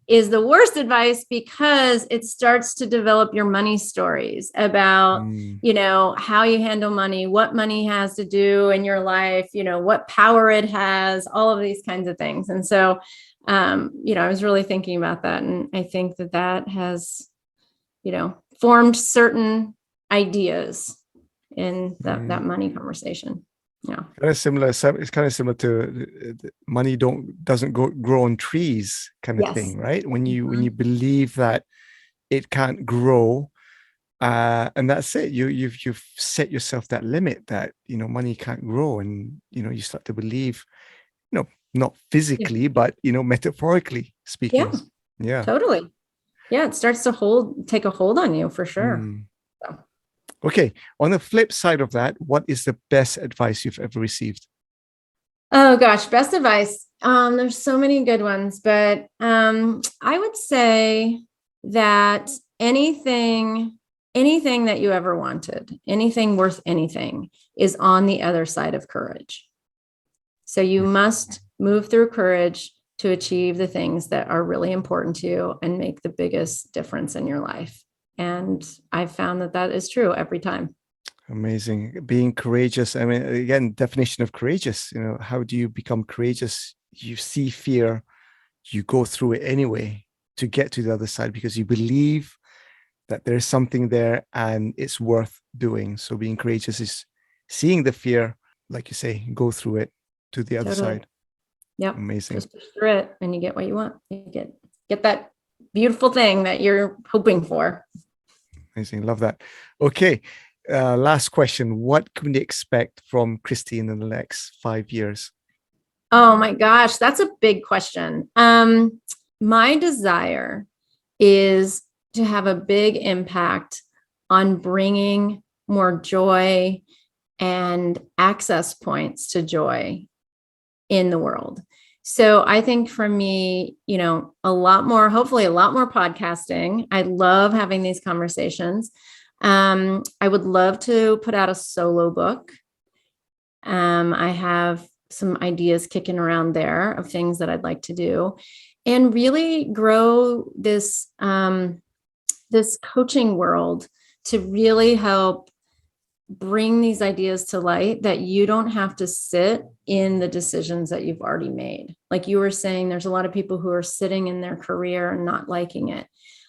is the worst advice because it starts to develop your money stories about, how you handle money, what money has to do in your life, what power it has, all of these kinds of things. And so, I was really thinking about that. And I think that has, formed certain ideas in that money conversation. Yeah. Kind of similar. It's kind of similar to money doesn't grow on trees kind of thing, right? When you believe that it can't grow, and that's it. You've set yourself that limit that money can't grow, and you start to believe, not physically, but metaphorically speaking. Yeah. Totally. Yeah, it starts to take a hold on you for sure. So. Okay. On the flip side of that, what is the best advice you've ever received? Oh gosh, best advice. There's so many good ones, but I would say that anything that you ever wanted, anything worth anything, is on the other side of courage. So you must move through courage to achieve the things that are really important to you and make the biggest difference in your life. And I've found that is true every time. Amazing. Being courageous. I mean, again, definition of courageous, how do you become courageous? You see fear, you go through it anyway to get to the other side because you believe that there's something there and it's worth doing. So being courageous is seeing the fear, like you say, go through it to the other side. Yep. Amazing. Just push through it and you get what you want. You get that beautiful thing that you're hoping for. Amazing. Love that. Okay. Last question. What can we expect from Kristi in the next 5 years? Oh my gosh, that's a big question. My desire is to have a big impact on bringing more joy and access points to joy in the world. So I think for me, hopefully a lot more podcasting. I love having these conversations. I would love to put out a solo book. I have some ideas kicking around there of things that I'd like to do and really grow this coaching world to really help bring these ideas to light that you don't have to sit in the decisions that you've already made. Like you were saying, there's a lot of people who are sitting in their career and not liking it.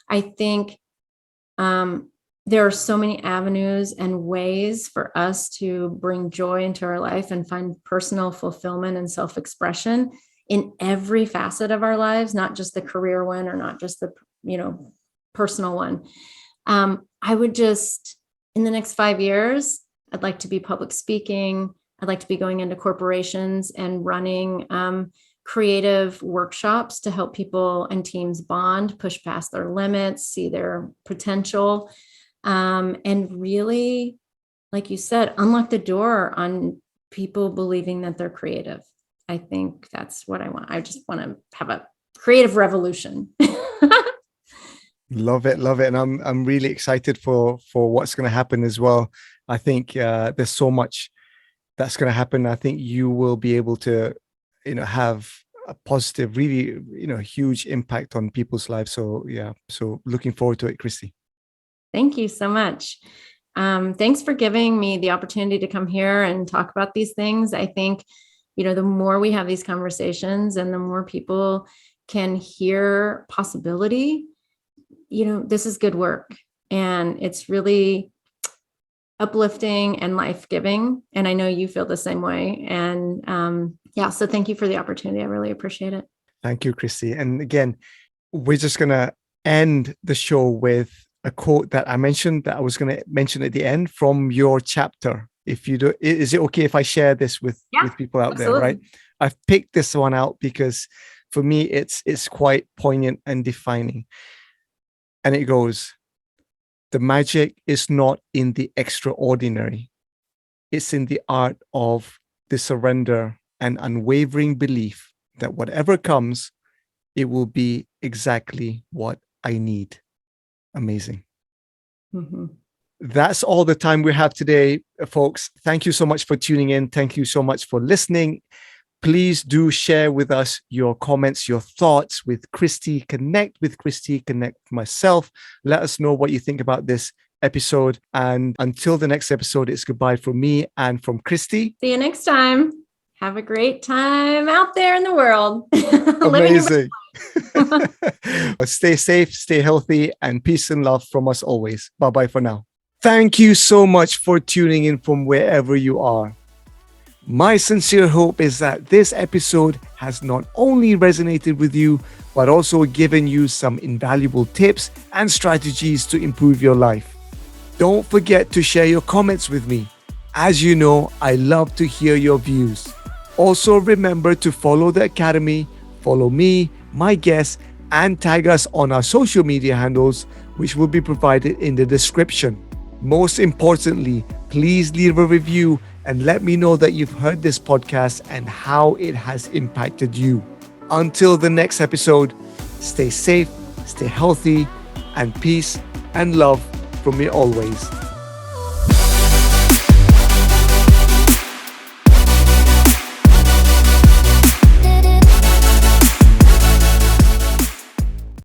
I think there are so many avenues and ways for us to bring joy into our life and find personal fulfillment and self-expression in every facet of our lives, not just the career one or not just the, personal one. I would just, in the next 5 years, I'd like to be public speaking. I'd like to be going into corporations and running creative workshops to help people and teams bond, push past their limits, see their potential, and really, like you said, unlock the door on people believing that they're creative. I think that's what I want. I just want to have a creative revolution. Love it. And I'm really excited for what's going to happen as well. I think there's so much that's going to happen. I think you will be able to, have a positive, really, huge impact on people's lives. So yeah, so looking forward to it, Kristi. Thank you so much. Thanks for giving me the opportunity to come here and talk about these things. I think, the more we have these conversations and the more people can hear possibility, this is good work and it's really uplifting and life-giving. And I know you feel the same way. And so thank you for the opportunity. I really appreciate it. Thank you, Kristi. And again, we're just going to end the show with a quote that I mentioned that I was going to mention at the end from your chapter. If you do, is it okay if I share this with people out there? Right. I've picked this one out because for me, it's quite poignant and defining. And it goes, the magic is not in the extraordinary. It's in the art of the surrender and unwavering belief that whatever comes, it will be exactly what I need. Amazing. Mm-hmm. That's all the time we have today, folks. Thank you so much for tuning in. Thank you so much for listening. Please do share with us your comments, your thoughts with Kristi. Connect with Kristi, connect with myself. Let us know what you think about this episode. And until the next episode, it's goodbye from me and from Kristi. See you next time. Have a great time out there in the world. Amazing. Stay safe, stay healthy, and peace and love from us always. Bye-bye for now. Thank you so much for tuning in from wherever you are. My sincere hope is that this episode has not only resonated with you, but also given you some invaluable tips and strategies to improve your life. Don't forget to share your comments with me. As you know, I love to hear your views. Also, remember to follow the Academy, follow me, my guests, and tag us on our social media handles, which will be provided in the description. Most importantly, please leave a review and let me know that you've heard this podcast and how it has impacted you. Until the next episode, stay safe, stay healthy, and peace and love from me always.